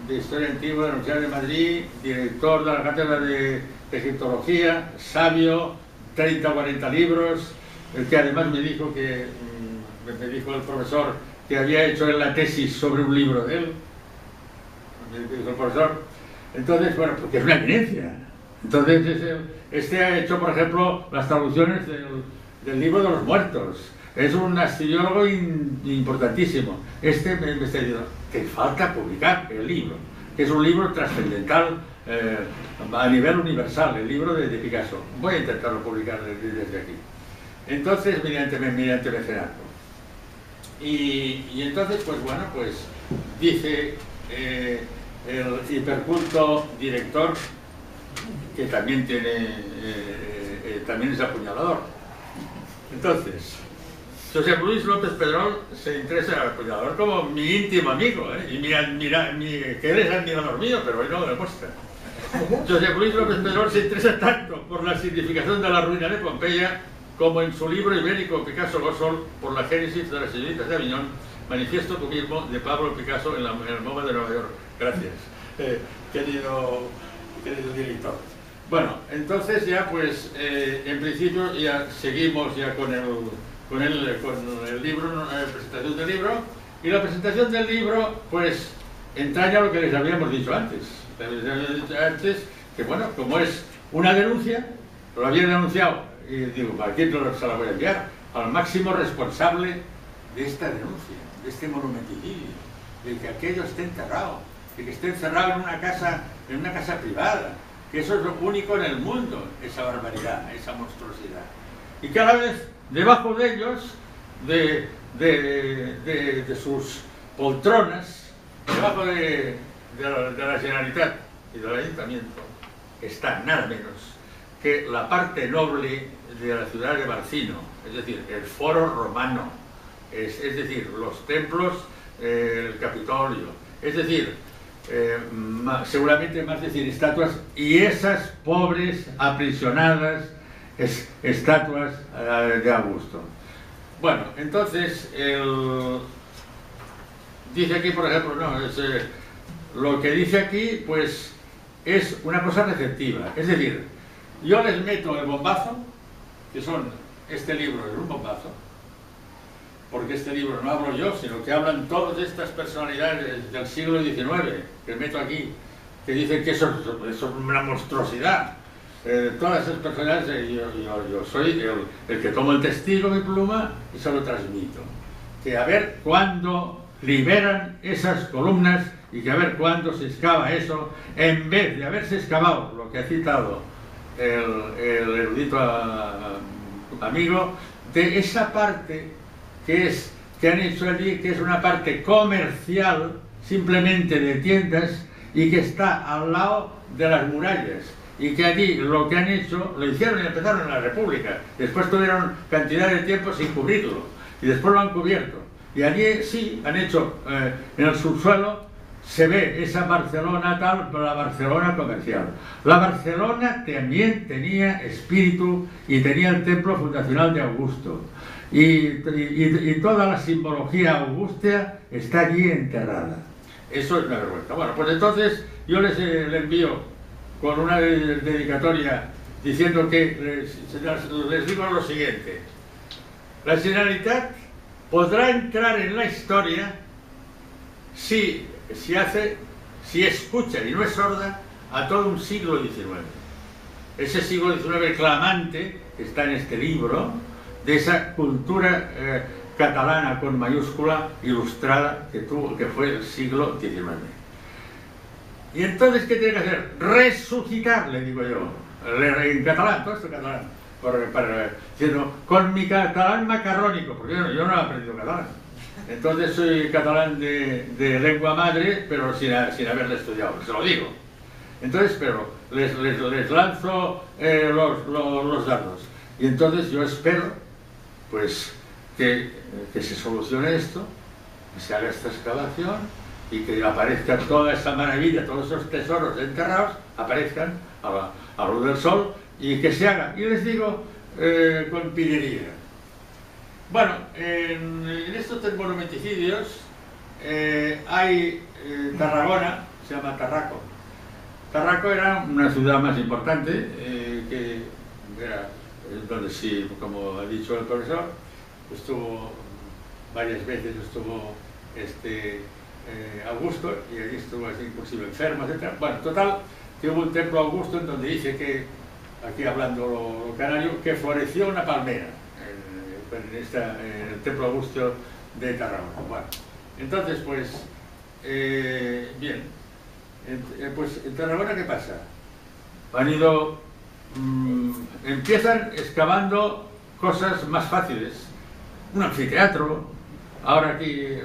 de Historia Antigua de la Universidad de Madrid, director de la Cátedra de Egiptología, sabio, 30 o 40 libros, el que además me dijo el profesor que había hecho la tesis sobre un libro de él, me dijo el profesor. Entonces, bueno, porque es una eminencia. Entonces, este ha hecho, por ejemplo, las traducciones del libro de los muertos. Es un asturiólogo importantísimo. Este me está diciendo, te falta publicar el libro, que es un libro trascendental a nivel universal, el libro de Picasso. Voy a intentarlo publicar desde aquí. Entonces, mediante mecenazgo. Y entonces, pues bueno, pues dice el hiperculto director, que también también es apuñalador. Entonces, José Luis López Pedrol se interesa en el apuñalador como mi íntimo amigo, y que él es admirador mío, pero él no lo demuestra. José Luis López Pedrol se interesa tanto por la significación de la ruina de Pompeya como en su libro ibérico Picasso Gossol por la génesis de las señoritas de Aviñón, manifiesto tú mismo de Pablo Picasso en el MoMA de Nueva York. Gracias, querido director. Bueno, entonces ya pues en principio ya seguimos ya con el libro, la presentación del libro, y la presentación del libro pues entraña lo que les habíamos dicho antes. Que bueno, como es una denuncia, lo había denunciado, y digo, ¿para quién se la voy a enviar? Al máximo responsable de esta denuncia, de este monumenticidio, de que aquello esté enterrado, de que esté encerrado en una casa privada, que eso es lo único en el mundo, esa barbaridad, esa monstruosidad. Y cada vez debajo de ellos, de sus poltronas, debajo de la Generalitat y del Ayuntamiento, está nada menos que la parte noble de la ciudad de Barcino, es decir, el foro romano, es decir, los templos, el Capitolio, es decir, seguramente más de 100 estatuas, y esas pobres, aprisionadas estatuas de Augusto. Bueno, entonces, dice aquí, por ejemplo, lo que dice aquí, pues, es una cosa receptiva, es decir, yo les meto el bombazo, que este libro es un bombazo, porque este libro no hablo yo, sino que hablan todas estas personalidades del siglo XIX, que meto aquí, que dicen que eso es una monstruosidad. Todas esas personalidades, yo soy el que tomo el testigo, mi pluma, y se lo transmito. Que a ver cuándo liberan esas columnas y que a ver cuándo se excava eso, en vez de haberse excavado lo que ha citado el erudito amigo, de esa parte que han hecho allí, que es una parte comercial, simplemente de tiendas, y que está al lado de las murallas, y que allí lo que han hecho, lo hicieron y empezaron en la República, después tuvieron cantidad de tiempo sin cubrirlo, y después lo han cubierto, y allí sí han hecho, en el subsuelo, se ve esa Barcelona tal, pero la Barcelona comercial. La Barcelona también tenía espíritu y tenía el templo fundacional de Augusto. Y toda la simbología augustea está allí enterrada. Eso es una vergüenza. Bueno, pues entonces yo les envío con una dedicatoria diciendo que les digo lo siguiente. La Generalitat podrá entrar en la historia si escucha y no es sorda a todo un siglo XIX. Ese siglo XIX clamante que está en este libro, de esa cultura catalana con mayúscula ilustrada que fue el siglo XIX. Y entonces, ¿qué tiene que hacer? Resucitar, le digo yo, en catalán, todo esto en catalán, diciendo, con mi catalán macarrónico, porque yo no he aprendido catalán. Entonces soy catalán de lengua madre, pero sin haberla estudiado, se lo digo. Entonces, pero les lanzo los dardos. Y entonces yo espero, pues, que se solucione esto, que se haga esta excavación y que aparezca toda esa maravilla, todos esos tesoros enterrados, aparezcan a la luz del sol y que se haga. Y les digo, con pillería. Bueno, en estos monumenticidios hay Tarragona, se llama Tarraco. Tarraco era una ciudad más importante, que era donde sí, como ha dicho el profesor, estuvo varias veces, estuvo Augusto, y allí estuvo así inclusive enfermo, etc. Bueno, total, que hubo un templo Augusto en donde dice que, aquí hablando lo canario, que floreció una palmera en el templo Augusto de Tarragona. Bueno, entonces pues, bien, pues en Tarragona, ¿qué pasa? Han ido, empiezan excavando cosas más fáciles, un anfiteatro, ahora aquí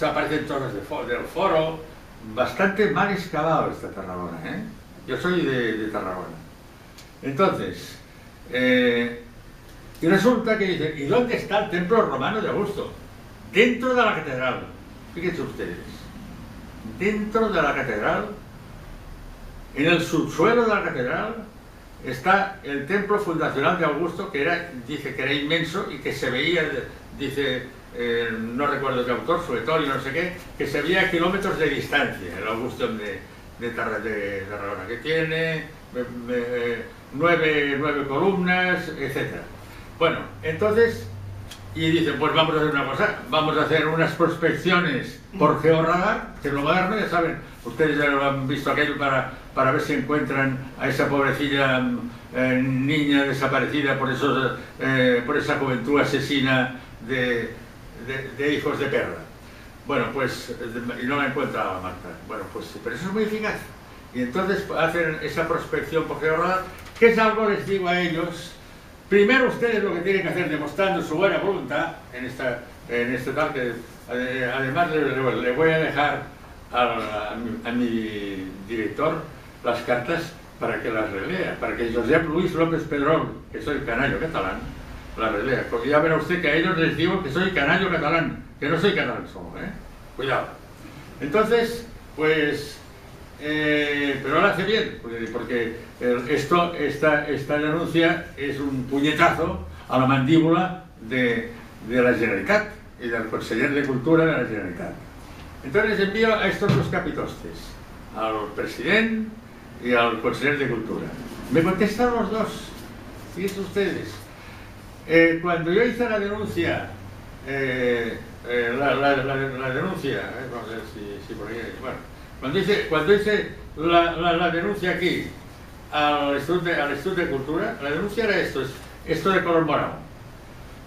aparecen torres del foro, bastante mal excavado esta Tarragona, ¿eh? Yo soy de Tarragona. Entonces, y resulta que dicen, ¿y dónde está el templo romano de Augusto? Dentro de la catedral. Fíjense ustedes, dentro de la catedral, en el subsuelo de la catedral, está el templo fundacional de Augusto, dice que era inmenso y que se veía, dice, no recuerdo qué autor, Suetonio, no sé qué, que se veía a kilómetros de distancia, el Augusto de Tarragona, que tiene 9 columnas, etc. Bueno, entonces, y dicen, pues vamos a hacer una cosa, vamos a hacer unas prospecciones por georradar, que es lo moderno, ya saben, ustedes ya lo han visto aquello para ver si encuentran a esa pobrecilla niña desaparecida por esa juventud asesina de hijos de perra. Bueno, pues, y no la encuentra Marta. Bueno, pues, pero eso es muy eficaz. Y entonces hacen esa prospección por georradar, que es algo, les digo a ellos, primero ustedes lo que tienen que hacer, demostrando su buena voluntad, en este tal que además le voy a dejar a mi director las cartas para que las relea, para que Josep Luis López Pedrol, que soy canario catalán, las relea. Porque ya verá usted que a ellos les digo que soy canario catalán, que no soy catalán solo, ¿eh? Cuidado. Entonces, pues, pero lo hace bien, porque esta denuncia es un puñetazo a la mandíbula de la Generalitat y del conseller de Cultura de la Generalitat. Entonces les envío a estos dos capitostes, al presidente y al conseller de Cultura. Me contestan los dos, fíjense ustedes. Cuando yo hice la denuncia, la denuncia, vamos a ver si por ahí, bueno, cuando hice la denuncia aquí al Instituto de Cultura, la denuncia era esto de color morado.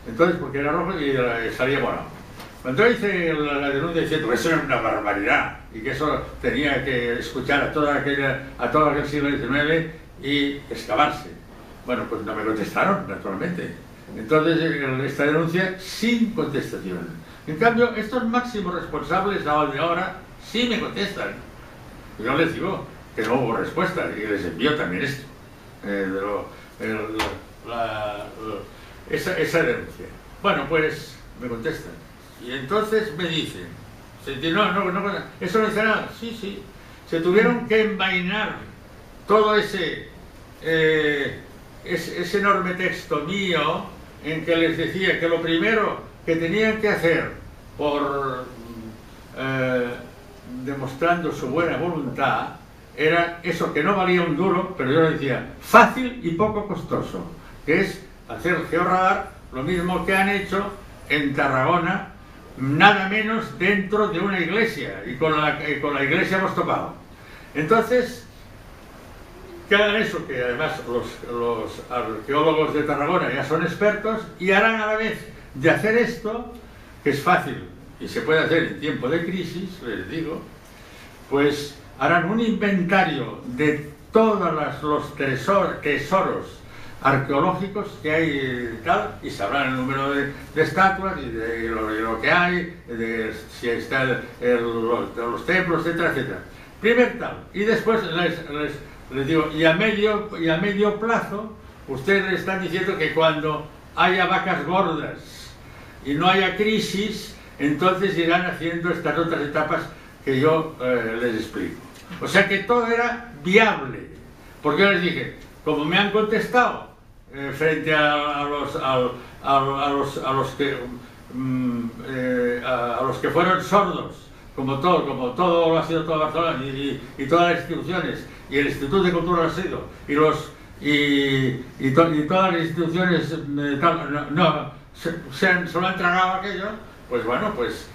Entonces, porque era rojo y salía morado. Cuando yo hice la denuncia diciendo que eso era una barbaridad y que eso tenía que escuchar a todo aquel siglo XIX y excavarse. Bueno, pues no me contestaron, naturalmente. Entonces, esta denuncia sin contestación. En cambio, estos máximos responsables de ahora sí me contestan. Yo les digo que no hubo respuesta y les envío también esto. Esa denuncia. Bueno, pues me contestan. Y entonces me dicen, no, ¿eso no dice nada? Sí. Se tuvieron que envainar todo ese enorme texto mío en que les decía que lo primero que tenían que hacer demostrando su buena voluntad, era eso que no valía un duro, pero yo le decía, fácil y poco costoso, que es hacer georradar, lo mismo que han hecho en Tarragona, nada menos dentro de una iglesia, y con la iglesia hemos topado. Entonces, que hagan eso, que además los arqueólogos de Tarragona ya son expertos, y harán a la vez de hacer esto, que es fácil y se puede hacer en tiempo de crisis, les digo, pues harán un inventario de todos los tesoros arqueológicos que hay y tal, y sabrán el número de estatuas y de lo que hay, de si está los templos, etcétera, etcétera. Primer tal, y después les digo, y a medio plazo, ustedes le están diciendo que cuando haya vacas gordas y no haya crisis, entonces irán haciendo estas otras etapas que yo les explico. O sea que todo era viable, porque yo les dije, como me han contestado frente a los que fueron sordos, como todo lo ha sido todo Barcelona y todas las instituciones, y el Instituto de Cultura lo ha sido, y todas las instituciones se lo han tragado aquello, pues bueno, pues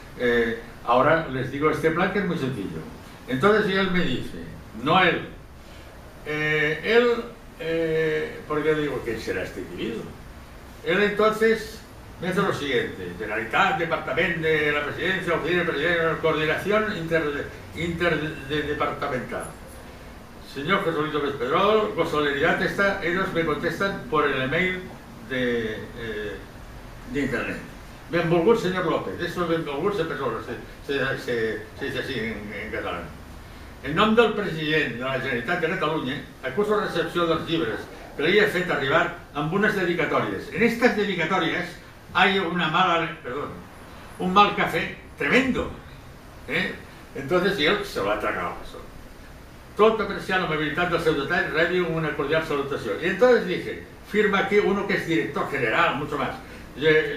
ahora les digo este plan que es muy sencillo. Entonces él me dice, no él, porque yo digo, ¿quién será este individuo? Él entonces me hace lo siguiente: Generalitat, Departamento de la Presidencia, Oficina de Presidencia, Coordinación Interdepartamental. Señor José Luis López Pedrol, con solemnidad ellos me contestan por el email de internet. Benvolgut, señor López. Esto benvolgut se dice así en catalán. En nom del president de la Generalitat de Catalunya, acuso recepció dels llibres que li he fet arribar amb unes dedicatòries. En estas dedicatorias hay un mal café tremendo. Entonces, y él se lo ha tragado eso. Tot apreciant l'amabilitat del seu detall, rebi una cordial salutació. Y entonces dije, firma aquí uno que es director general, mucho más.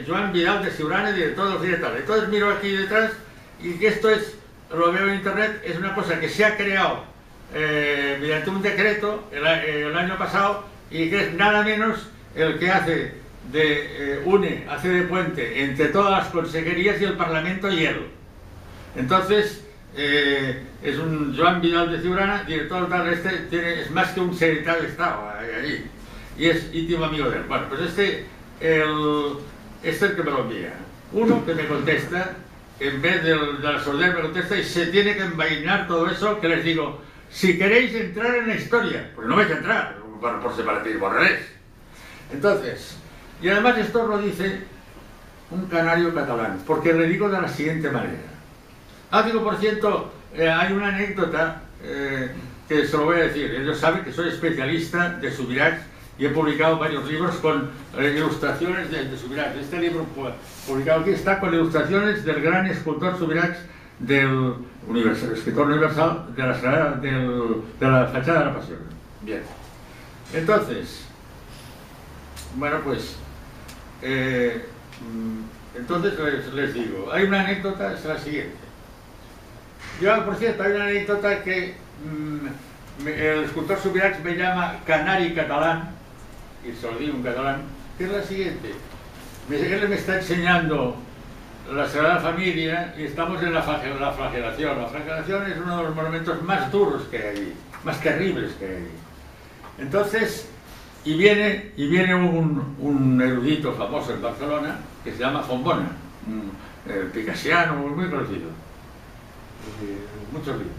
Joan Vidal de Siurana, director de la Oficina tal. Entonces miro aquí detrás y que esto es, lo veo en internet, es una cosa que se ha creado mediante un decreto el año pasado, y que es nada menos el que hace de puente entre todas las consejerías y el Parlamento y él. Entonces es un Joan Vidal de Ciurana, director tal, es más que un secretario de Estado allí, y es íntimo amigo de él. Bueno, pues este es el que me lo envía. Uno que me contesta, en vez de la sordera me contesta, y se tiene que envainar todo eso, que les digo, si queréis entrar en la historia, pues no vais a entrar por separatismo, al revés. Entonces, y además esto lo dice un canario catalán, porque le digo de la siguiente manera. Digo, por cierto, hay una anécdota que se lo voy a decir. Ellos saben que soy especialista de Subirachs y he publicado varios libros con ilustraciones de Subirachs. Este libro publicado aquí está con ilustraciones del gran escultor Subirachs, del escritor universal de la fachada de la Pasión. Bien. Entonces, bueno, pues entonces les digo, hay una anécdota, es la siguiente. Yo, por cierto, hay una anécdota que el escultor Subirachs me llama canari catalán, y se lo digo en catalán, que es la siguiente. Él me está enseñando la Sagrada Familia y estamos en la flagelación. La flagelación es uno de los monumentos más duros que hay, más terribles que hay. Entonces, y viene un erudito famoso en Barcelona que se llama Fontbona, picassiano, muy conocido, muchos libros,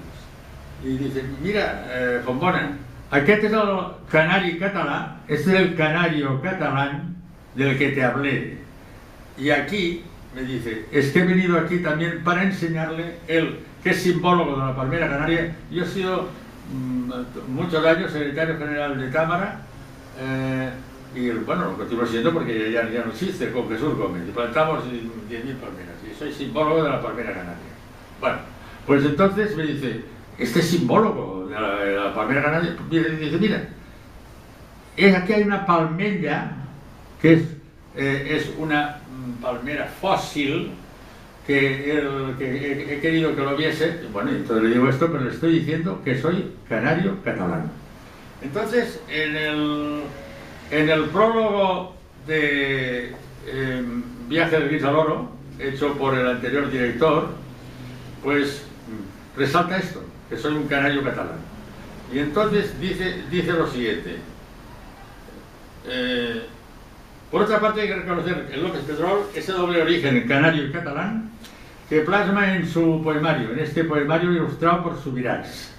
y dice, mira, Fontbona, aquest és el canari català, este es el canario catalán del que te hablé, y aquí me dice, es que he venido aquí también para enseñarle él, que es simbólogo de la palmera canaria. Yo he sido muchos años secretario general de Cámara, y bueno, lo continúo siendo porque ya no existe, con Jesús Gómez, y plantamos 10.000 palmeras, y soy simbólogo de la palmera canaria. Bueno, pues entonces me dice, este simbólogo de la palmera canaria, dice, mira, aquí hay una palmera que es una palmera fósil que he querido que lo viese. Bueno, entonces le digo esto, pero le estoy diciendo que soy canario catalán. Entonces, en el prólogo de Viaje del Gris al Oro, hecho por el anterior director, pues resalta esto, que soy un canario catalán. Y entonces dice lo siguiente. Por otra parte, hay que reconocer en López Pedrol ese doble origen canario y catalán que plasma en su poemario, en este poemario ilustrado por Subirats,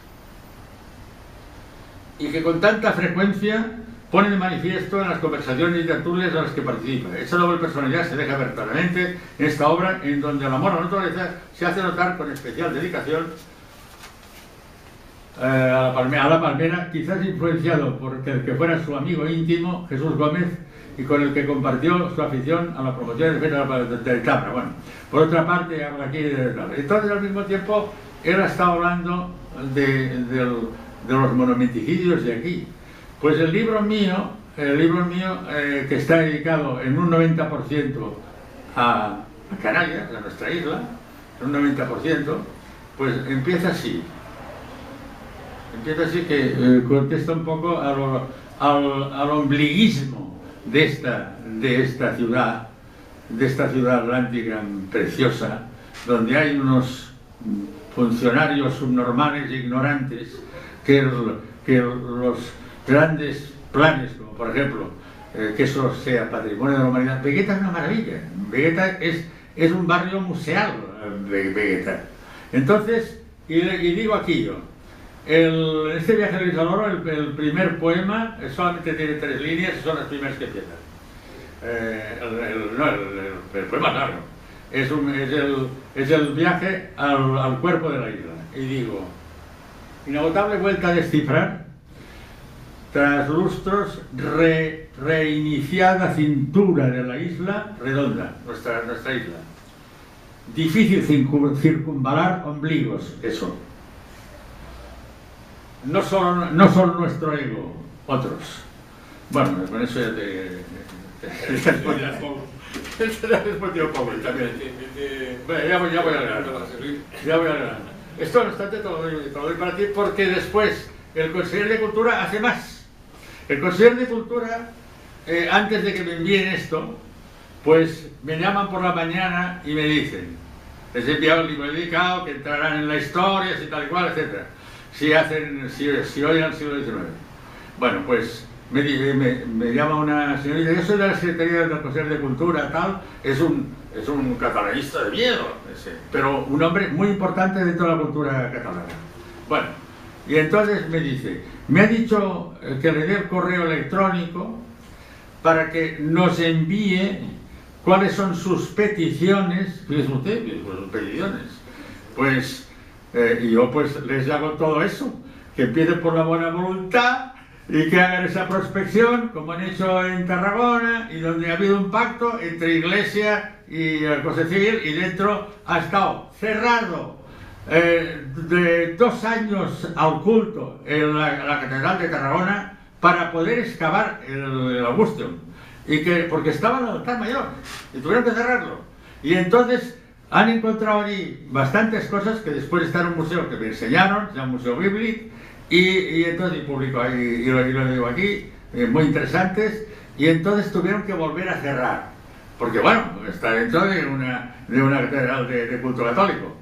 y que con tanta frecuencia pone de manifiesto en las conversaciones y tertulias en las que participa. Esa doble personalidad se deja ver claramente en esta obra, en donde el amor a la naturaleza se hace notar con especial dedicación a la palmera, quizás influenciado por el que fuera su amigo íntimo, Jesús Gómez, y con el que compartió su afición a la promoción y defensa del Tabra. Bueno, por otra parte, habla aquí de Tabra. Entonces, al mismo tiempo, él ha estado hablando de los monumenticidios de aquí. Pues el libro mío, que está dedicado en un 90% a Canarias, a nuestra isla, un 90%, pues empieza así. Empieza así, que contesta un poco al ombliguismo de esta ciudad atlántica preciosa, donde hay unos funcionarios subnormales e ignorantes que los grandes planes, como por ejemplo que eso sea patrimonio de la humanidad. Vegueta es una maravilla. Vegueta es un barrio museal, Vegueta. Entonces, y digo aquí yo, este Viaje del Gris al Oro, el primer poema solamente tiene 3 líneas y son las primeras que empiezan. El poema es largo. Es el viaje al cuerpo de la isla. Y digo: inagotable vuelta a descifrar, tras lustros, reiniciada cintura de la isla redonda, nuestra isla. Difícil circunvalar ombligos, eso. No solo nuestro ego, otros. Bueno, con eso ya te respondido poco también. Bueno, ya voy a ganar. Esto, no obstante, te lo doy para ti, porque después el consejero de Cultura hace más. El consejero de Cultura, antes de que me envíen esto, pues me llaman por la mañana y me dicen: les he enviado el libro dedicado, que entrarán en la historia, y tal y cual, etc. Si oyen al siglo XIX. Bueno, pues me llama una señorita: yo soy de la Secretaría del Consejo de Cultura, tal. Es un catalanista de miedo, pero un hombre muy importante dentro de la cultura catalana. Bueno, y entonces me dice: me ha dicho que le dé el correo electrónico para que nos envíe cuáles son sus peticiones. Fíjese usted, sus peticiones. Pues y yo pues les hago todo eso, que empiecen por la buena voluntad y que hagan esa prospección, como han hecho en Tarragona, y donde ha habido un pacto entre Iglesia y el Consejo Civil, y dentro ha estado cerrado de 2 años al culto en la Catedral de Tarragona para poder excavar el Augustium, porque estaba en el altar mayor y tuvieron que cerrarlo. Y entonces han encontrado allí bastantes cosas que después están en un museo que me enseñaron, se llama Museo Bíblico, y entonces publico ahí, y lo digo aquí, muy interesantes, y entonces tuvieron que volver a cerrar, porque bueno, está dentro de una catedral de culto católico,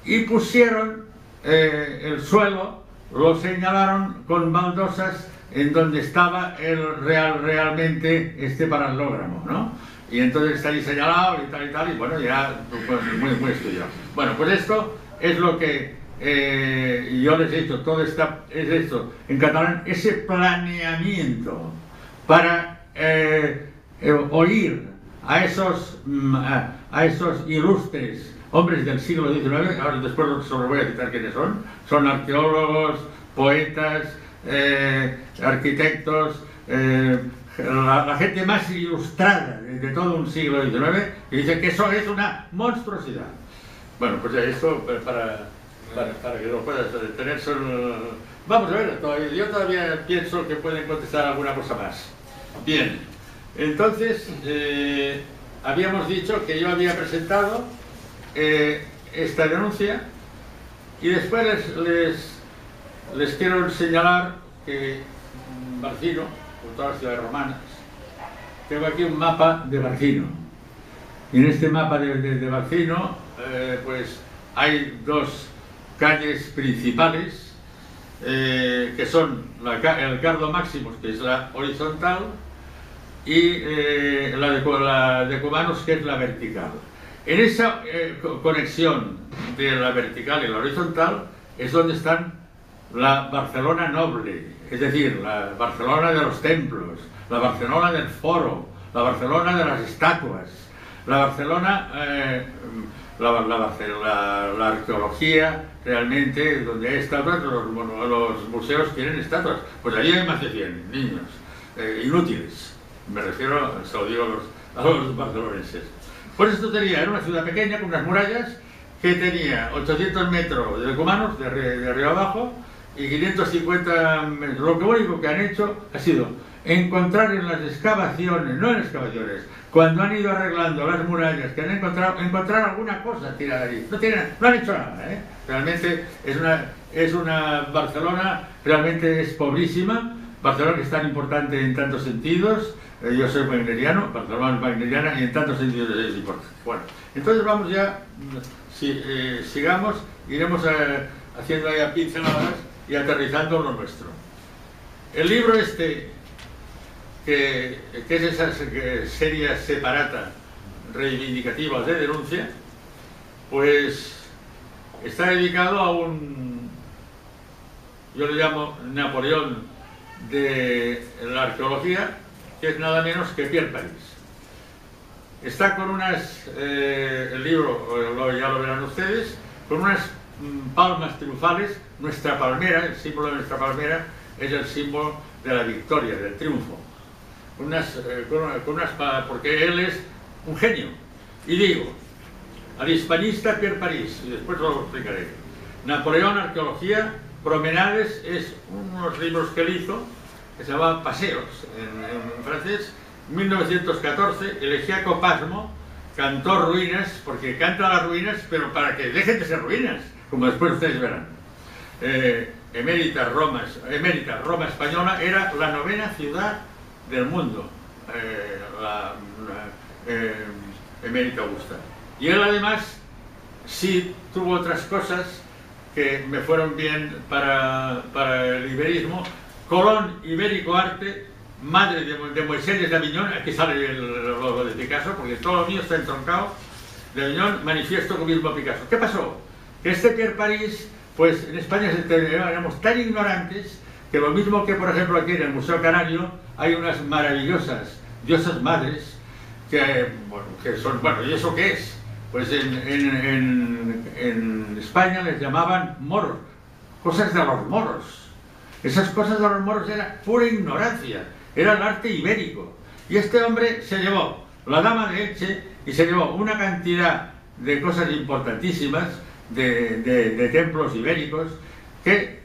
y pusieron el suelo, lo señalaron con baldosas en donde estaba realmente este paralelogramo, ¿no? Y entonces está ahí señalado y tal, y bueno, ya pues, muy estudiado. Bueno, pues esto es lo que yo les he dicho, todo es esto en catalán, ese planeamiento para oír a esos ilustres hombres del siglo XIX. Ahora después solo voy a citar quiénes son arqueólogos, poetas, arquitectos, la gente más ilustrada de todo un siglo XIX, que dice que eso es una monstruosidad. Bueno, pues esto para que lo puedas tener vamos a ver, yo todavía pienso que pueden contestar alguna cosa más. Bien, entonces habíamos dicho que yo había presentado esta denuncia, y después les quiero señalar que Barcino, con todas las ciudades romanas, tengo aquí un mapa de Barcino, y en este mapa de Barcino pues hay dos calles principales, que son el Cardo Maximus, que es la horizontal, y la de Cumanos, que es la vertical. En esa conexión de la vertical y la horizontal es donde están la Barcelona noble, es decir, la Barcelona de los templos, la Barcelona del foro, la Barcelona de las estatuas, la Barcelona, la arqueología realmente, donde hay estatuas, los museos tienen estatuas, pues allí hay más de 100 niños, inútiles, me refiero, se lo digo a los barcelonenses. Pues esto era una ciudad pequeña con unas murallas que tenía 800 metros de Cumanos, de arriba abajo, y 550 metros. Lo único que han hecho ha sido encontrar en las excavaciones, no en excavaciones, cuando han ido arreglando las murallas, que han encontrar alguna cosa tirada allí. No han hecho nada, ¿eh? Realmente es una Barcelona, realmente es pobrísima. Barcelona que es tan importante en tantos sentidos. Yo soy wagneriano, Barcelona es wagneriana, y en tantos sentidos es importante. Bueno, entonces vamos ya, sigamos, iremos haciendo ahí pinceladas y aterrizando lo nuestro. El libro este, que es esa serie separata reivindicativa de denuncia, pues está dedicado a yo le llamo Napoleón de la arqueología, que es nada menos que Pierre Paris. Está con el libro, ya lo verán ustedes, con unas palmas triunfales. Nuestra palmera, el símbolo de nuestra palmera, es el símbolo de la victoria, del triunfo. Porque él es un genio. Y digo, al hispanista Pierre Paris, y después lo explicaré. Napoleón, arqueología, Promenades, es unos libros que él hizo, que se llama Paseos, en francés, 1914, elegía Copasmo, cantó ruinas, porque canta las ruinas, pero para que dejen de ser ruinas, como después ustedes verán. Emérita Roma española era la 9ª ciudad del mundo, Emérita Augusta. Y él además sí tuvo otras cosas que me fueron bien para el iberismo. Colón, Ibérico Arte, madre de Moisés de Aviñón, aquí sale el logo de Picasso, porque todo lo mío está entroncado, de Aviñón, manifiesto con mismo Picasso. ¿Qué pasó? Que este Pierre Paris, pues en España éramos tan ignorantes que lo mismo que, por ejemplo, aquí en el Museo Canario hay unas maravillosas diosas madres que son, bueno, ¿y eso qué es? Pues en España les llamaban moros, cosas de los moros. Esas cosas de los moros era pura ignorancia, era el arte ibérico. Y este hombre se llevó la Dama de Elche y se llevó una cantidad de cosas importantísimas, de templos ibéricos, que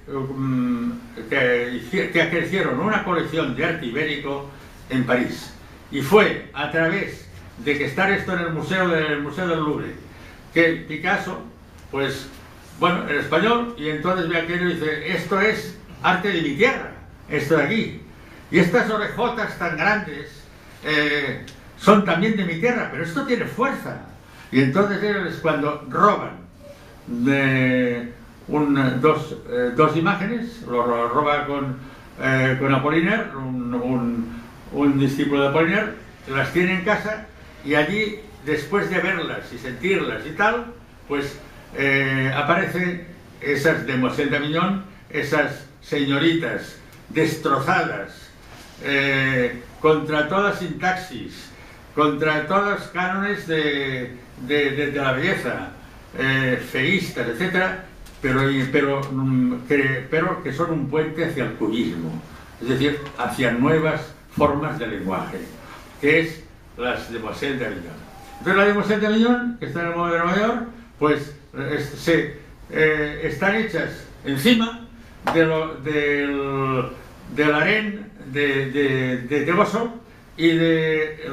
hicieron una colección de arte ibérico en París. Y fue a través de que está esto en el Museo del Louvre, que Picasso, pues, bueno, en español, y entonces ve aquello y dice, esto es arte de mi tierra, esto de aquí. Y estas orejotas tan grandes son también de mi tierra, pero esto tiene fuerza. Y entonces es cuando roban dos imágenes, lo roba con Apollinaire, un discípulo de Apollinaire, las tiene en casa, y allí, después de verlas y sentirlas y tal, pues aparecen esas demoiselles d'Avignon, esas señoritas destrozadas, contra toda sintaxis, contra todos los cánones de la belleza, feístas, etc., pero que son un puente hacia el cubismo, es decir, hacia nuevas formas de lenguaje, que es las demoiselles d'Avignon. Entonces, las demoiselles d'Avignon, que están en el Museo de Nueva York, pues están hechas encima del harén de Gozo y de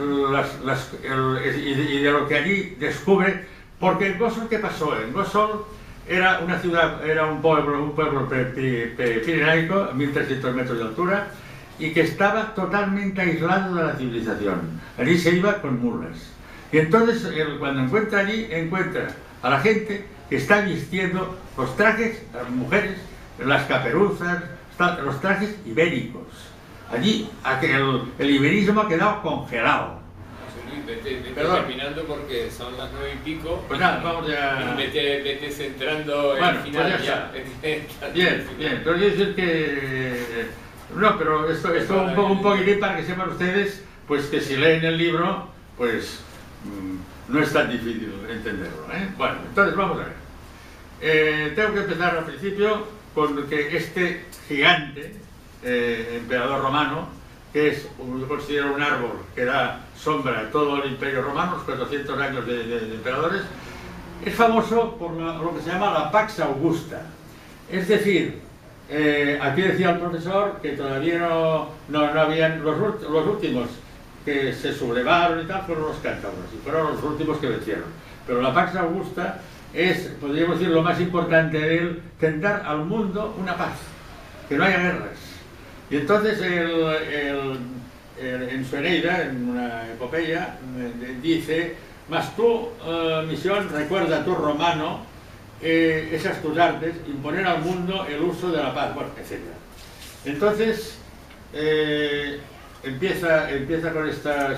lo que allí descubre Porque en Gósol, ¿qué pasó? En Gósol era una ciudad, era un pueblo pirenaico, 1300 metros de altura, y que estaba totalmente aislado de la civilización. Allí se iba con mulas. Y entonces, cuando encuentra allí, encuentra a la gente que está vistiendo los trajes, las mujeres, las caperuzas, los trajes ibéricos. Allí el iberismo ha quedado congelado. Vete terminando porque son las 9:00. Pues nada, vamos ya. Vete centrando bueno, el final pues ya. Bien, bien. Pero quiero decir que... No, pero esto un poquitín para que sepan ustedes, pues que si leen el libro, pues no es tan difícil entenderlo, ¿eh? Bueno, entonces vamos a ver. Tengo que empezar al principio con que este gigante, emperador romano, que es, yo considero un árbol que da sombra a todo el Imperio Romano, los 400 años de emperadores, es famoso por lo que se llama la Pax Augusta. Es decir, aquí decía el profesor que todavía no habían, los últimos que se sublevaron y tal fueron los cántabros, y fueron los últimos que vencieron. Pero la Pax Augusta es, podríamos decir, lo más importante de él, tender al mundo una paz, que no haya guerras. Y entonces en su Eneida, en una epopeya, dice: mas tú, misión, recuerda a tu romano esas tus artes, imponer al mundo el uso de la paz, bueno, etc. Entonces empieza con esta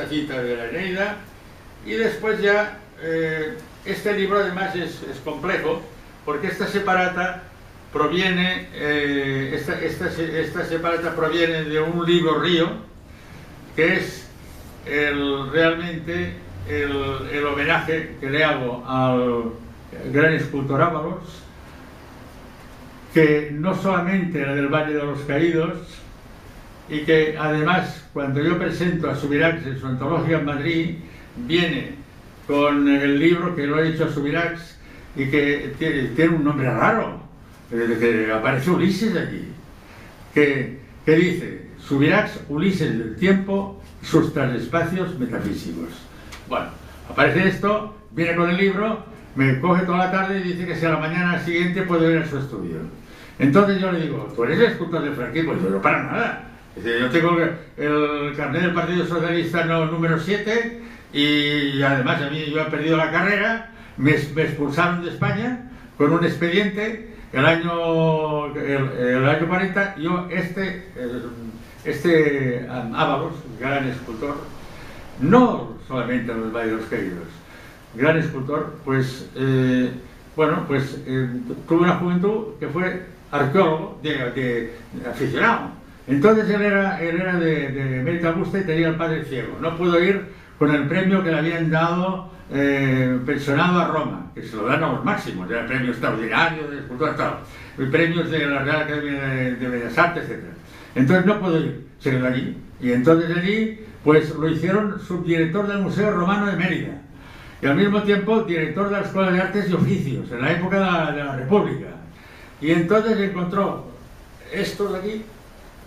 cita de la Eneida, y después ya este libro además es complejo, porque esta separata proviene de un libro río, que es realmente el homenaje que le hago al gran escultor Ábalos, que no solamente era del Valle de los Caídos, y que además, cuando yo presento a Subirachs en su antología en Madrid, viene con el libro que lo he hecho a Subirachs y que tiene un nombre raro, que aparece Ulises allí, que dice: Subirachs, Ulises del tiempo, sus transespacios metafísicos. Bueno, aparece esto, viene con el libro, me coge toda la tarde y dice que si a la mañana siguiente puedo ir a su estudio. Entonces yo le digo: ¿tú eres el escultor de franquismo? Y yo: no, para nada. Dice: yo tengo el carnet del Partido Socialista número 7, y además a mí yo he perdido la carrera, me expulsaron de España con un expediente el año 40. Yo Ábalos, gran escultor, no solamente en el Valle de los Caídos, gran escultor, pues tuve una juventud que fue arqueólogo, de aficionado. Entonces él era de América Augusta y tenía el padre ciego. No pudo ir con el premio que le habían dado pensionado a Roma, que se lo dan a los máximos, era el premio extraordinario de escultura, tal, premios de la Real Academia de Bellas Artes, etc. Entonces no pudo ir, se quedó allí. Y entonces allí pues lo hicieron subdirector del Museo Romano de Mérida, y al mismo tiempo director de la Escuela de Artes y Oficios, en la época de la República. Y entonces encontró esto de aquí,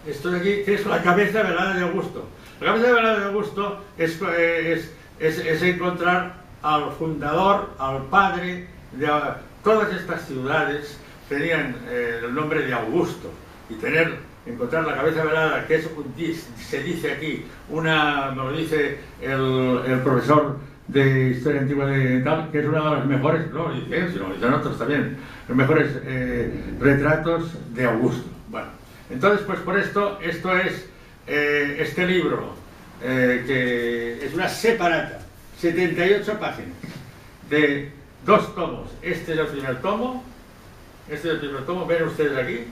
que es la cabeza velada de Augusto. La cabeza velada de Augusto es encontrar al fundador, al padre de todas estas ciudades. Tenían el nombre de Augusto, y encontrar la cabeza velada, que se dice aquí, me lo dice el profesor de Historia Antigua de tal, que es una de las mejores, no lo dice él, sino lo dicen otros también, los mejores retratos de Augusto. Bueno, entonces pues por esto es este libro, que es una separata, 78 páginas, de 2 tomos. Este es el primer tomo, ven ustedes aquí,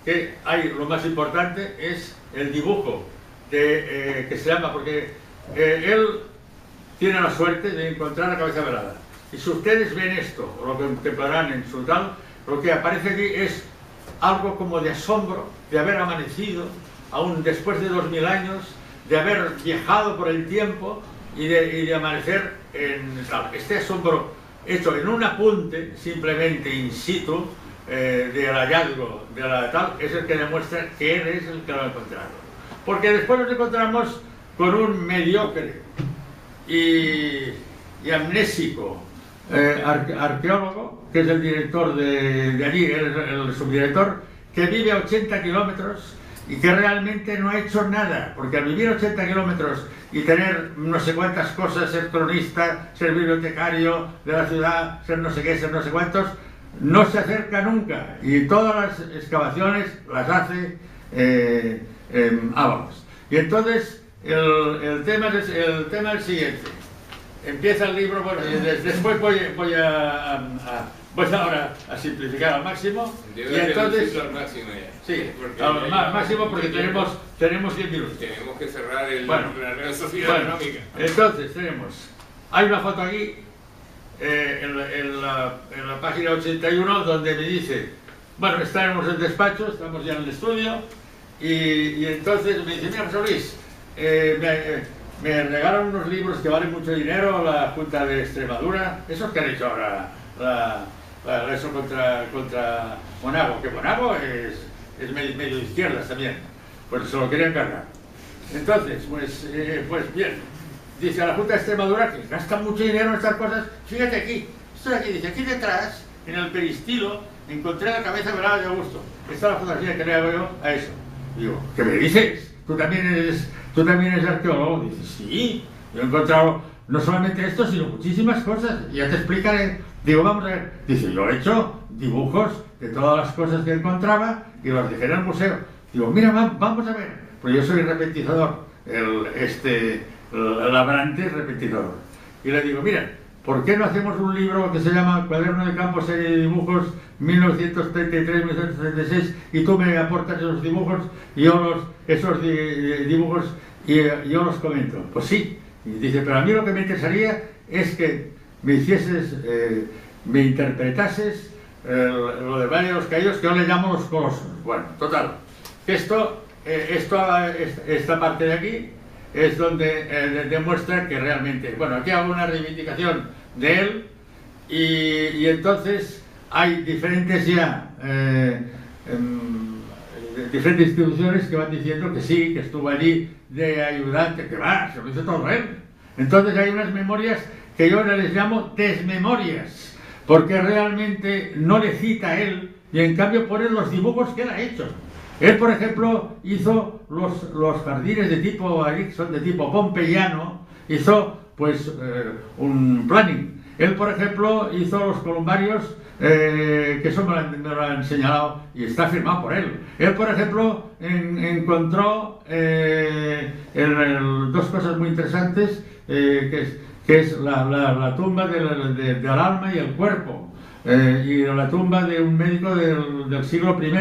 que hay, lo más importante es el dibujo que se llama, porque él tiene la suerte de encontrar la cabeza velada. Y si ustedes ven esto, o lo contemplarán en su tal, lo que aparece aquí es algo como de asombro de haber amanecido, aún después de 2000 años, de haber viajado por el tiempo y de amanecer en tal. Este asombro hecho en un apunte, simplemente in situ, del hallazgo de la tal, es el que demuestra que él es el que lo ha encontrado. Porque después nos encontramos con un mediocre y amnésico arqueólogo, que es el director de allí, el subdirector, que vive a 80 kilómetros y que realmente no ha hecho nada, porque al vivir 80 kilómetros y tener no sé cuántas cosas, ser cronista, ser bibliotecario de la ciudad, ser no sé qué, ser no sé cuántos, no se acerca nunca, y todas las excavaciones las hace Ábalos. Y entonces el tema es el siguiente. Empieza el libro, bueno, después voy ahora a simplificar al máximo. Y entonces al máximo ya. Sí, al máximo porque tenemos 10 minutos. Tenemos que cerrar la Real Sociedad Económica. Entonces hay una foto aquí en la página 81 donde me dice, bueno, estamos en el despacho, estamos ya en el estudio, y entonces me dice, mira, José Luis, me regalan unos libros que valen mucho dinero a la Junta de Extremadura, esos que han hecho ahora eso contra Monago, que Monago es medio de izquierdas también, pues se lo querían cargar. Entonces, pues bien, dice a la Junta de Extremadura que gastan mucho dinero en estas cosas. Fíjate aquí, esto de aquí, dice, aquí detrás, en el peristilo, encontré la cabeza velada de Augusto. Esta es la fotografía que le hago yo a eso. Digo, ¿qué me dices? ¿Tú también eres arqueólogo? Dice, sí, yo he encontrado no solamente esto, sino muchísimas cosas. Y ya te explicaré. Digo, vamos a ver. Dice, yo he hecho dibujos de todas las cosas que encontraba y los dejé en el museo. Digo, mira, vamos a ver. Pues yo soy repetizador, el labrante repetizador. Y le digo, mira, ¿por qué no hacemos un libro que se llama Cuaderno de Campo, serie de dibujos 1933-1936 y tú me aportas esos dibujos y yo esos dibujos y yo los comento? Pues sí. Y dice, pero a mí lo que me interesaría es que me hicieses, me interpretases lo de Valle de los Caídos, que yo le llamo los colosos. Bueno, total, que esta parte de aquí es donde demuestra que realmente, bueno, aquí hago una reivindicación de él y entonces hay diferentes diferentes instituciones que van diciendo que sí, que estuvo allí de ayudante, que va, se lo hizo todo él. Entonces hay unas memorias que yo ahora les llamo desmemorias, porque realmente no le cita a él y en cambio pone los dibujos que él ha hecho. Él, por ejemplo, hizo los jardines de tipo Erickson, de tipo pompeyano, hizo pues un planning. Él, por ejemplo, hizo los columbarios, que eso me lo han señalado y está firmado por él. Él, por ejemplo, encontró dos cosas muy interesantes, que es la tumba del alma y el cuerpo, y la tumba de un médico del siglo I.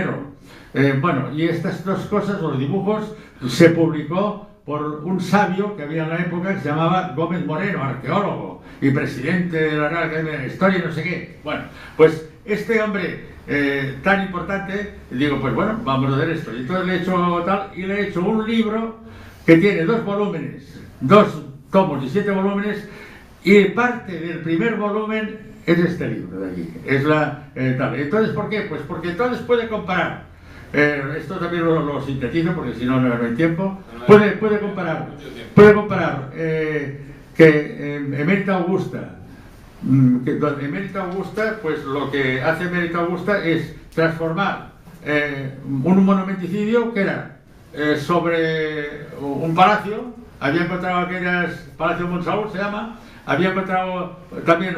Bueno, y estas dos cosas, los dibujos, se publicó por un sabio que había en la época que se llamaba Gómez Moreno, arqueólogo y presidente de la Real Academia de la Historia y no sé qué. Bueno, pues este hombre tan importante, digo, pues bueno, vamos a hacer esto. Y entonces le he hecho tal, y le he hecho un libro que tiene 2 volúmenes, 2 tomos y 7 volúmenes, y parte del primer volumen es este libro de aquí, es tal. Entonces, ¿por qué? Pues porque entonces puede comparar. Esto también lo sintetizo porque si no, no hay tiempo. Puede comparar que Emérita Augusta, Emérita Augusta, pues lo que hace Emérita Augusta es transformar un monumenticidio que era sobre un palacio. Había encontrado Palacio Monsaúl se llama, había encontrado también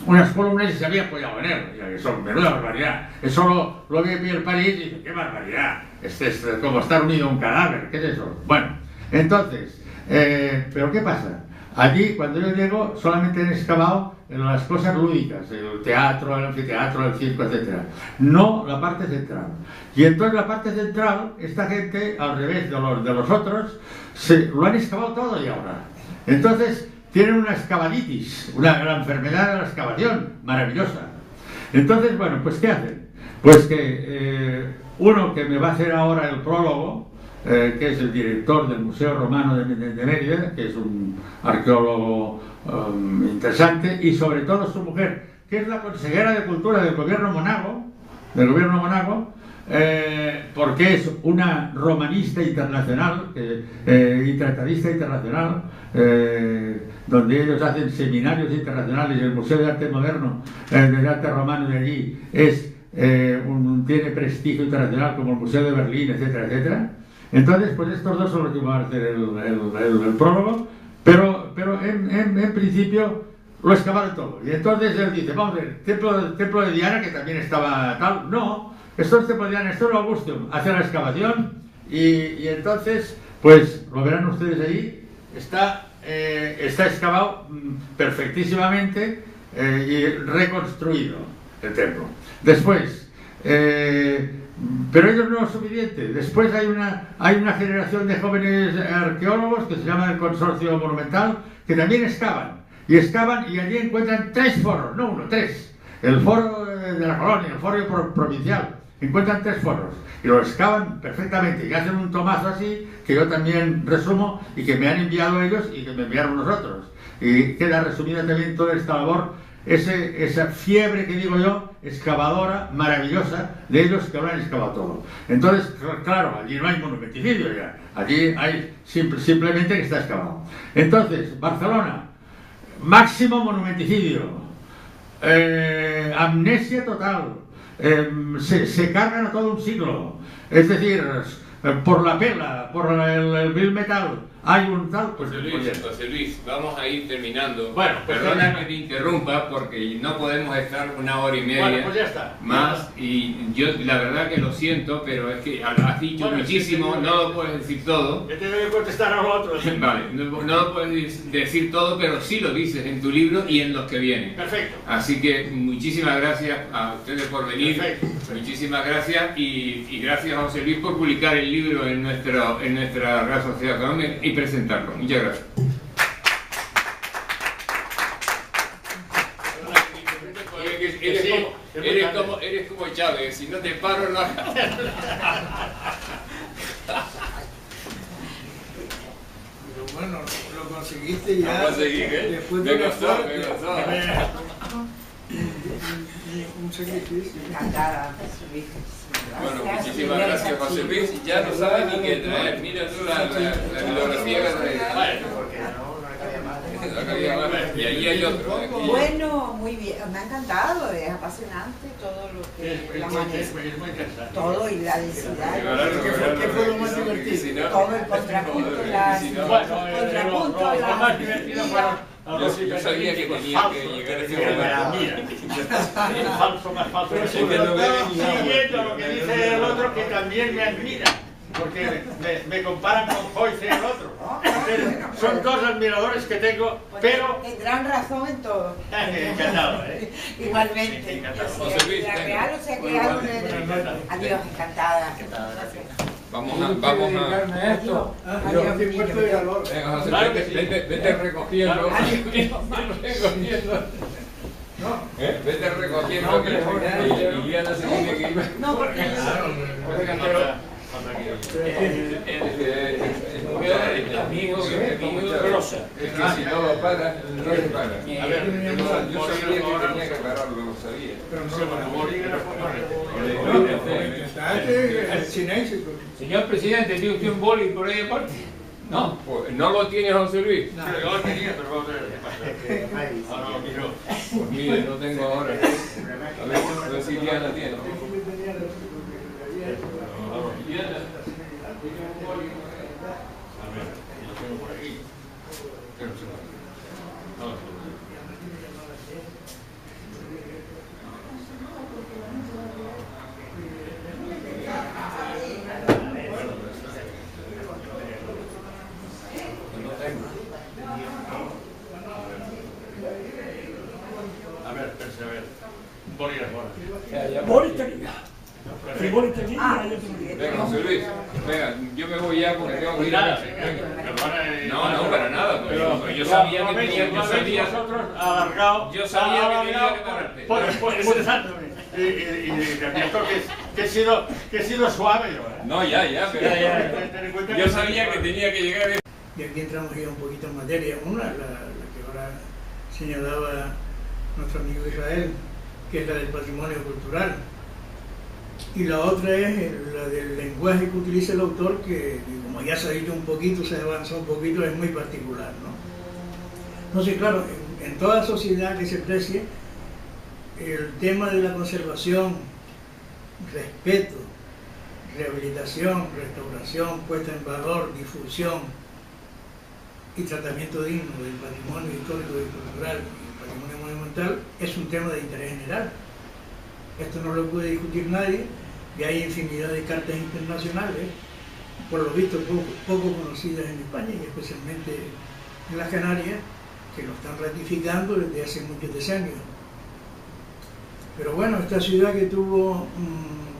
unas columnas y se había apoyado en él. Y eso, menuda barbaridad. Eso lo ve Pierre París y dice, qué barbaridad. Es como estar unido a un cadáver. ¿Qué es eso? Bueno, entonces, ¿pero qué pasa? Allí, cuando yo llego, solamente han excavado las cosas lúdicas, el teatro, el anfiteatro, el circo, etc. No la parte central. Y entonces la parte central, esta gente, al revés de los otros, lo han excavado todo y ahora. Entonces, tienen una excavaditis, la enfermedad de la excavación, maravillosa. Entonces, bueno, pues ¿qué hacen? Pues que uno que me va a hacer ahora el prólogo, que es el director del Museo Romano de Mérida, que es un arqueólogo interesante, y sobre todo su mujer, que es la consejera de Cultura del gobierno monago, porque es una romanista internacional y tratadista internacional, donde ellos hacen seminarios internacionales. El Museo de Arte Moderno, de Arte Romano de allí, tiene prestigio internacional, como el Museo de Berlín, etcétera, etcétera. Entonces, pues estos dos son los que van a hacer el prólogo, pero en principio lo excavaron todo. Y entonces él dice, vamos a ver, templo de Diana, que también estaba tal. No, esto es el templo de Diana, esto es Augustum. Hace la excavación y entonces, pues lo verán ustedes ahí, está excavado perfectísimamente y reconstruido el templo. Después, pero ello no es suficiente. Después hay una generación de jóvenes arqueólogos que se llaman el Consorcio Monumental, que también excavan y allí encuentran 3 foros, no 1, 3. El foro de la colonia, el foro provincial, encuentran 3 foros y lo excavan perfectamente y hacen un tomazo así, que yo también resumo y que me han enviado ellos y que me enviaron nosotros, y queda resumida también toda esta labor, esa fiebre que digo yo, excavadora, maravillosa, de ellos que lo han excavado todo. Entonces, claro, allí no hay monumenticidio ya, allí hay simplemente que está excavado. Entonces, Barcelona, máximo monumenticidio, amnesia total, se cargan a todo un siglo, es decir, por la pela, por el bill metal, hay un tal, pues José Luis, vamos a ir terminando. Bueno, pues perdona que te interrumpa porque no podemos estar 1 hora y media. Bueno, pues ya está. Más, y yo la verdad que lo siento, pero es que has dicho muchísimo, no lo puedes decir todo. Yo tengo que contestar a lo otro. Vale, no lo puedes decir todo, pero sí lo dices en tu libro y en los que vienen. Perfecto. Así que muchísimas gracias a ustedes por venir. Perfecto. Muchísimas gracias y gracias a José Luis por publicar el libro en nuestra Real Sociedad Económica y presentarlo. Muchas gracias. Eres como Chávez, si no te paro no hagas. Bueno, lo conseguiste ya. Lo conseguí, ¿eh? Después de Me gustó. un sacrificio. Encantada, Bueno, muchísimas gracias, José Luis. Ya no sabes ni qué traer. Mira tú la bibliografía que traes. No cabía más. Y allí hay otro. Aquí. Bueno, muy bien, me ha encantado, es apasionante todo lo que la manera, todo y la densidad, ¿Qué fue lo más divertido? todo el contrapunto, Lo más divertido fueron. Yo sabía que tenía que llegar a ese momento. El falso más falso. Siguiendo lo que dice el otro, que también me admira, porque me comparan con Joyce y el otro. Son dos admiradores que tengo, pero... tendrán razón en todo. Encantado, ¿eh? Igualmente. Encantado. José Luis, La real, o sea que algo adiós, encantada. Vamos a Esto. Adiós, Yo estoy puesto de calor. Venga, José, Claro que sí. vete recogiendo. Vete recogiendo y ya no se tiene que ir. No, porque El amigo es que si no para, no se para. A ver, Yo sabía que tenía que pararlo, lo sabía. Pero no No, silencio. Señor presidente, ¿tiene usted un boli por ahí aparte? no, pues, ¿no lo tiene José Luis? yo lo tenía, pero vamos a ver qué pasa. Ahora lo miro. Pues mire, no tengo ahora. A ver si Diana tiene. A ver, lo tengo por aquí. A ver, espérese, a ver. Un bolígrafo ahora. Venga, José Luis, venga, yo me voy ya porque tengo que ir a Nada, mí. No, para nada. Pero yo sabía que tenía, yo sabía que tenía que pararte. Y advierto que he sido suave yo. No, ya, pero yo sabía que tenía que llegar. Y aquí entramos ya un poquito en materia. Una, la que ahora señalaba nuestro amigo Israel, que es la del patrimonio cultural. y la otra es la del lenguaje que utiliza el autor, que como ya se ha dicho un poquito, se avanzó un poquito, es muy particular, ¿no? Entonces, claro, en toda sociedad que se precie, el tema de la conservación, respeto, rehabilitación, restauración, puesta en valor, difusión y tratamiento digno del patrimonio histórico y cultural y el patrimonio monumental es un tema de interés general. Esto no lo puede discutir nadie y hay infinidad de cartas internacionales, por lo visto poco conocidas en España y especialmente en las Canarias, que lo están ratificando desde hace muchos decenios. Pero bueno, esta ciudad que tuvo,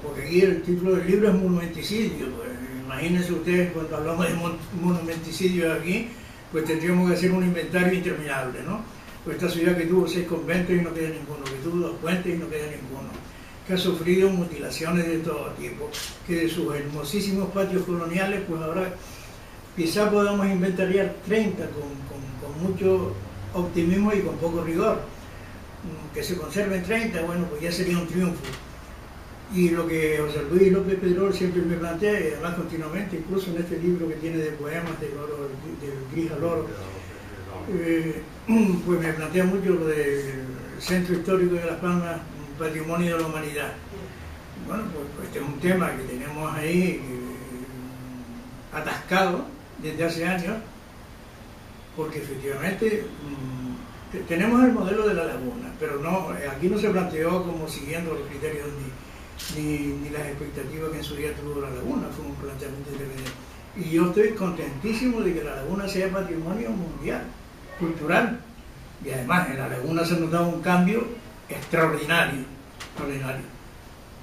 porque aquí el título del libro es monumenticidio, pues, imagínense ustedes cuando hablamos de monumenticidio aquí, pues tendríamos que hacer un inventario interminable, ¿no? Pues esta ciudad que tuvo 6 conventos y no queda ninguno, que tuvo 2 puentes y no queda ninguno, que ha sufrido mutilaciones de todo tipo, que de sus hermosísimos patios coloniales, pues ahora quizá podamos inventariar 30 con mucho optimismo y con poco rigor. Que se conserven 30, bueno, pues ya sería un triunfo. Y lo que José Luis López Pedrol siempre me plantea, y además continuamente, incluso en este libro que tiene de poemas del gris al oro, pues me plantea mucho lo del Centro Histórico de Las Palmas, Patrimonio de la Humanidad. Bueno, pues este es un tema que tenemos ahí atascado desde hace años, porque efectivamente tenemos el modelo de la laguna, pero no, aquí no se planteó como siguiendo los criterios ni las expectativas que en su día tuvo la laguna, fue un planteamiento intermedio. Y yo estoy contentísimo de que la laguna sea patrimonio mundial, cultural, y además en la laguna se ha notado un cambio extraordinario.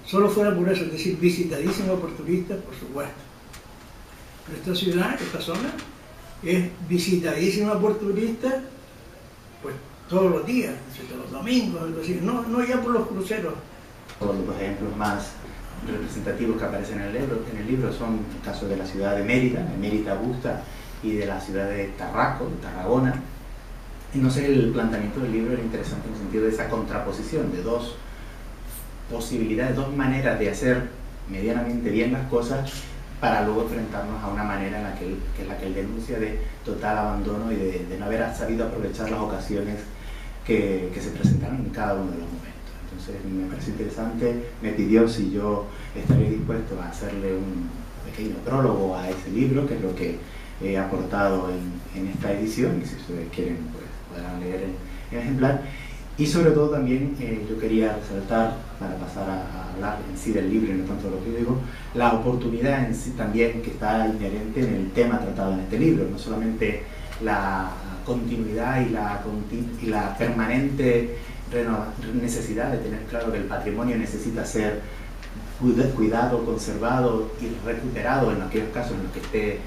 Solo fuera por eso, es decir, visitadísima por turistas, por supuesto. Pero esta ciudad, esta zona, es visitadísima por turistas, pues todos los días, todos los domingos, algo así. No ya por los cruceros. Todos los ejemplos más representativos que aparecen en el libro son el caso de la ciudad de Mérida Augusta, y de la ciudad de Tarragona. Entonces el planteamiento del libro era interesante en el sentido de esa contraposición de 2 posibilidades, 2 maneras de hacer medianamente bien las cosas, para luego enfrentarnos a una manera en la que es la que él denuncia de total abandono y de no haber sabido aprovechar las ocasiones que se presentaron en cada uno de los momentos. Entonces me pareció interesante, me pidió si yo estaría dispuesto a hacerle un pequeño prólogo a ese libro, que es lo que he aportado en esta edición, y si ustedes quieren pues podrán leer en ejemplar. Y sobre todo también yo quería resaltar, para pasar a hablar en sí del libro y no tanto de lo que yo digo, la oportunidad en sí también que está inherente en el tema tratado en este libro, no solamente la continuidad y la permanente necesidad de tener claro que el patrimonio necesita ser cuidado, conservado y recuperado en aquellos casos en los que esté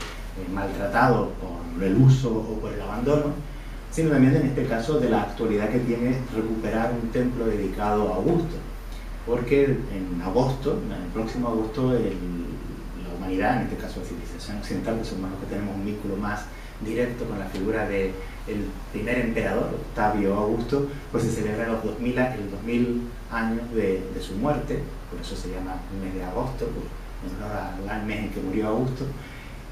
maltratado por el uso o por el abandono, sino también en este caso de la actualidad que tiene recuperar un templo dedicado a Augusto, porque en agosto, en el próximo agosto, la humanidad, en este caso la civilización occidental, que somos los que tenemos un vínculo más directo con la figura del primer emperador, Octavio Augusto, pues se celebra los 2000 años de su muerte, por eso se llama el mes de agosto, en honor al mes en que murió Augusto,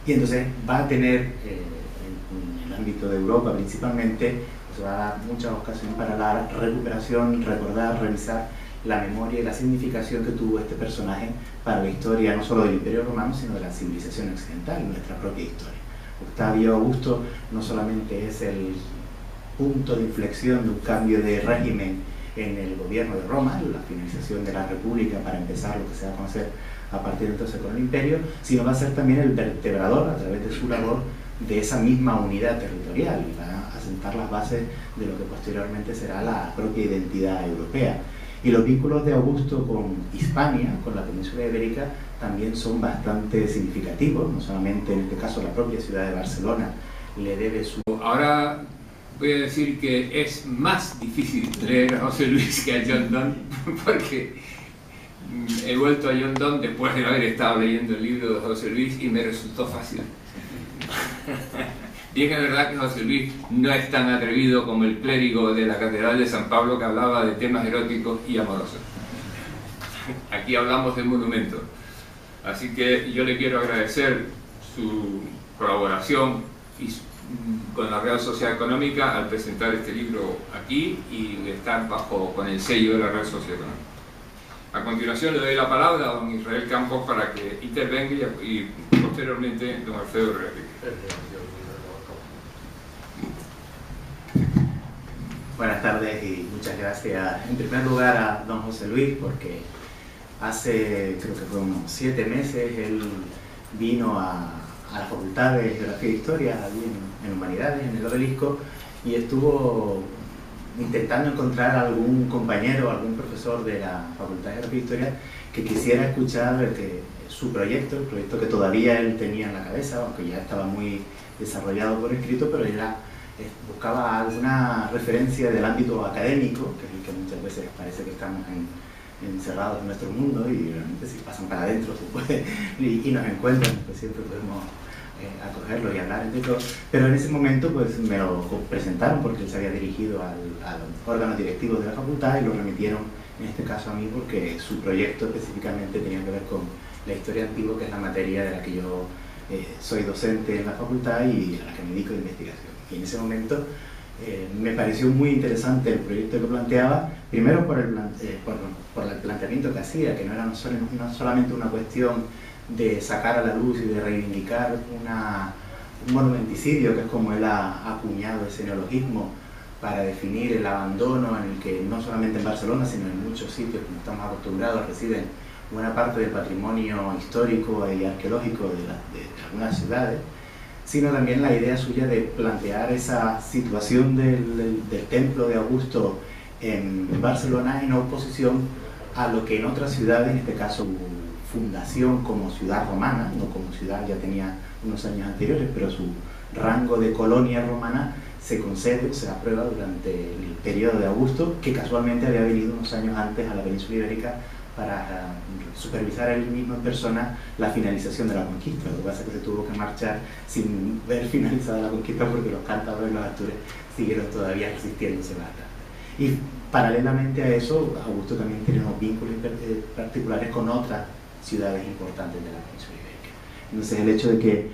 y entonces va a tener, en el ámbito de Europa principalmente, pues va a dar muchas ocasiones para la recuperación, recordar, revisar la memoria y la significación que tuvo este personaje para la historia no solo del Imperio Romano, sino de la civilización occidental, nuestra propia historia. Octavio Augusto no solamente es el punto de inflexión de un cambio de régimen en el gobierno de Roma, la finalización de la República para empezar lo que se va a conocer a partir de entonces con el Imperio, sino va a ser también el vertebrador, a través de su labor, de esa misma unidad territorial, y va a sentar las bases de lo que posteriormente será la propia identidad europea. Y los vínculos de Augusto con Hispania, con la península ibérica, también son bastante significativos, no solamente en este caso la propia ciudad de Barcelona le debe su... Ahora voy a decir que es más difícil leer a José Luis que a John Donne, porque he vuelto a John Donne después de haber estado leyendo el libro de José Luis y me resultó fácil. Bien, es verdad que José Luis no es tan atrevido como el clérigo de la Catedral de San Pablo, que hablaba de temas eróticos y amorosos. aquí hablamos de monumento. Así que yo le quiero agradecer su colaboración con la Real Sociedad Económica al presentar este libro aquí y estar con el sello de la Real Sociedad Económica. A continuación le doy la palabra a don Israel Campos para que intervenga y posteriormente don Alfredo Repique. Buenas tardes y muchas gracias en primer lugar a don José Luis, porque hace, creo que fueron unos 7 meses, él vino a la Facultad de Geografía e Historia, allí en Humanidades, en el Obelisco, y estuvo intentando encontrar algún compañero, algún profesor de la Facultad de Geografía e Historia que quisiera escuchar su proyecto, el proyecto que todavía él tenía en la cabeza, aunque ya estaba muy desarrollado por escrito, pero ya buscaba alguna referencia del ámbito académico, que es el que muchas veces parece que estamos encerrados en nuestro mundo, y realmente si pasan para adentro y nos encuentran, pues siempre podemos acogerlo y hablar entre todos. Pero en ese momento pues me lo presentaron porque él se había dirigido al órgano directivo de la facultad y lo remitieron en este caso a mí porque su proyecto específicamente tenía que ver con la historia antigua, que es la materia de la que yo soy docente en la facultad y a la que me dedico de investigación. Y en ese momento me pareció muy interesante el proyecto que planteaba, primero por el planteamiento que hacía, que no era no solamente una cuestión de sacar a la luz y de reivindicar un monumenticidio, que es como él ha acuñado ese neologismo para definir el abandono en el que no solamente en Barcelona, sino en muchos sitios, como estamos acostumbrados, residen buena parte del patrimonio histórico y arqueológico de algunas ciudades, sino también la idea suya de plantear esa situación del templo de Augusto en Barcelona en oposición a lo que en otras ciudades, en este caso su fundación como ciudad romana, no como ciudad, ya tenía unos años anteriores, pero su rango de colonia romana se concede, se aprueba durante el periodo de Augusto, que casualmente había venido unos años antes a la península ibérica para supervisar él mismo en persona la finalización de la conquista. Lo que pasa es que se tuvo que marchar sin ver finalizada la conquista porque los cántabros y los astures siguieron todavía resistiéndose bastante. Y paralelamente a eso, Augusto también tiene unos vínculos particulares con otras ciudades importantes de la península ibérica. Entonces el hecho de que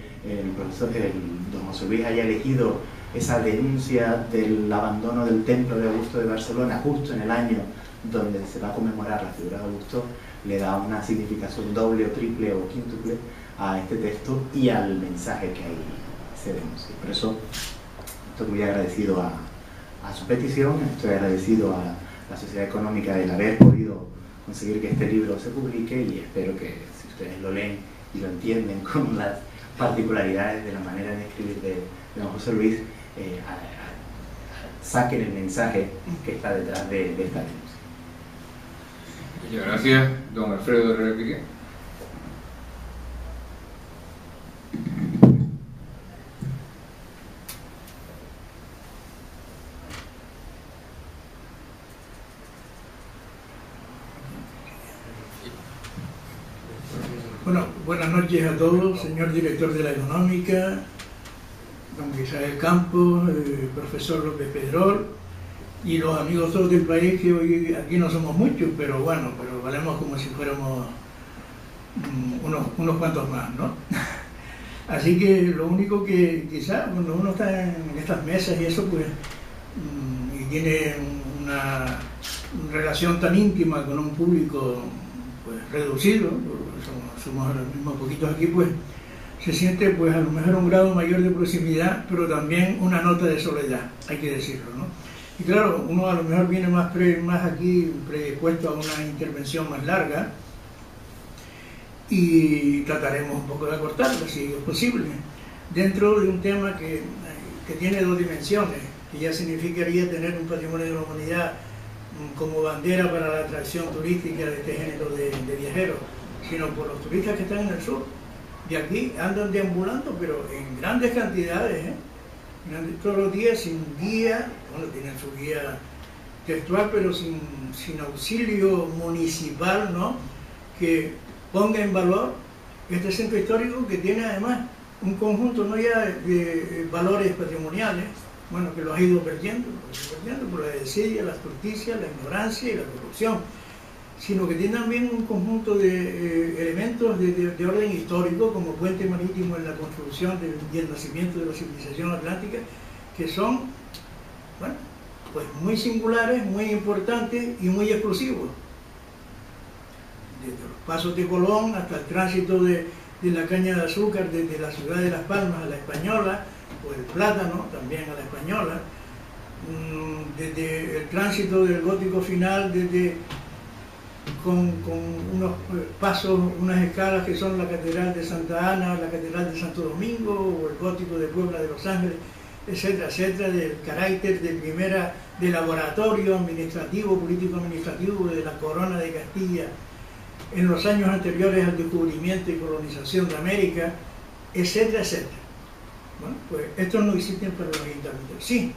don José Luis haya elegido esa denuncia del abandono del templo de Augusto de Barcelona justo en el año donde se va a conmemorar la figura de Augusto, le da una significación doble o triple o quíntuple a este texto y al mensaje que ahí se denuncia. Por eso estoy muy agradecido a su petición, estoy agradecido a la Sociedad Económica el haber podido conseguir que este libro se publique, y espero que si ustedes lo leen y lo entienden con las particularidades de la manera de escribir de don José Luis, saquen el mensaje que está detrás de esta denuncia. Muchas gracias, don Alfredo Repique. Bueno, buenas noches a todos, señor director de la Económica, don Israel Campos, profesor López Pedrol, y los amigos todos del país, que hoy aquí no somos muchos, pero bueno, pero valemos como si fuéramos unos cuantos más, ¿no? Así que lo único que quizás cuando uno está en estas mesas y eso, pues, y tiene una relación tan íntima con un público pues reducido, somos ahora mismo poquitos aquí, pues se siente pues a lo mejor un grado mayor de proximidad, pero también una nota de soledad, hay que decirlo, ¿no? Y claro, uno a lo mejor viene más aquí predispuesto a una intervención más larga, y trataremos un poco de acortarla, si es posible, dentro de un tema que tiene dos dimensiones, que ya significaría tener un patrimonio de la humanidad como bandera para la atracción turística de este género de viajeros, sino por los turistas que están en el sur. De aquí andan deambulando, pero en grandes cantidades, todos los días sin guía, bueno, tienen su guía textual, pero sin auxilio municipal, ¿no?, que ponga en valor este centro histórico, que tiene además un conjunto no ya de valores patrimoniales, bueno, que lo ha ido perdiendo por la desidia, la astucia, la ignorancia y la corrupción. sino que tiene también un conjunto de elementos de orden histórico, como puente marítimo en la construcción y el nacimiento de la civilización atlántica, que son, bueno, pues muy singulares, muy importantes y muy exclusivos. Desde los pasos de Colón hasta el tránsito de la caña de azúcar desde la ciudad de Las Palmas a la Española, o el plátano también a la Española, desde el tránsito del gótico final, con unos pasos, unas escalas que son la Catedral de Santa Ana, la Catedral de Santo Domingo, o el gótico de Puebla de Los Ángeles, etcétera, etcétera, del carácter de laboratorio administrativo, político-administrativo de la Corona de Castilla en los años anteriores al descubrimiento y colonización de América, etcétera, etcétera. Bueno, pues estos no existen para los ayuntamientos. Sí,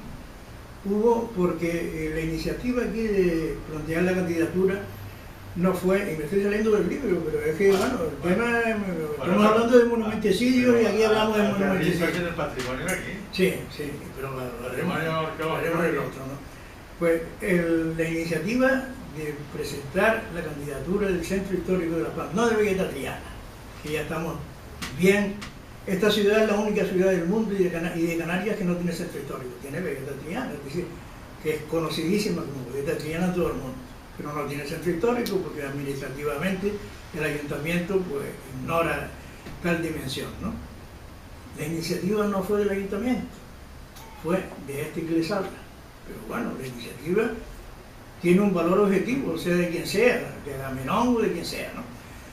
hubo, porque la iniciativa aquí de plantear la candidatura no fue, y me estoy saliendo del libro, pero es que, bueno, el tema, estamos hablando de monumenticidios y aquí hablamos de monumenticidios. ¿El patrimonio aquí? Sí, sí, pero haremos el otro, ¿no? Pues la iniciativa de presentar la candidatura del Centro Histórico de Las Palmas, no de Vegeta Triana, que ya estamos bien. Esta ciudad es la única ciudad del mundo y de Canarias que no tiene centro histórico, tiene Vegeta Triana, es decir, que es conocidísima como Vegeta Triana en todo el mundo, pero no tiene centro histórico porque administrativamente el ayuntamiento pues ignora tal dimensión, ¿no? La iniciativa no fue del ayuntamiento, fue de este que les habla, pero bueno, la iniciativa tiene un valor objetivo, sea de quien sea, de Agamenón o de quien sea, ¿no?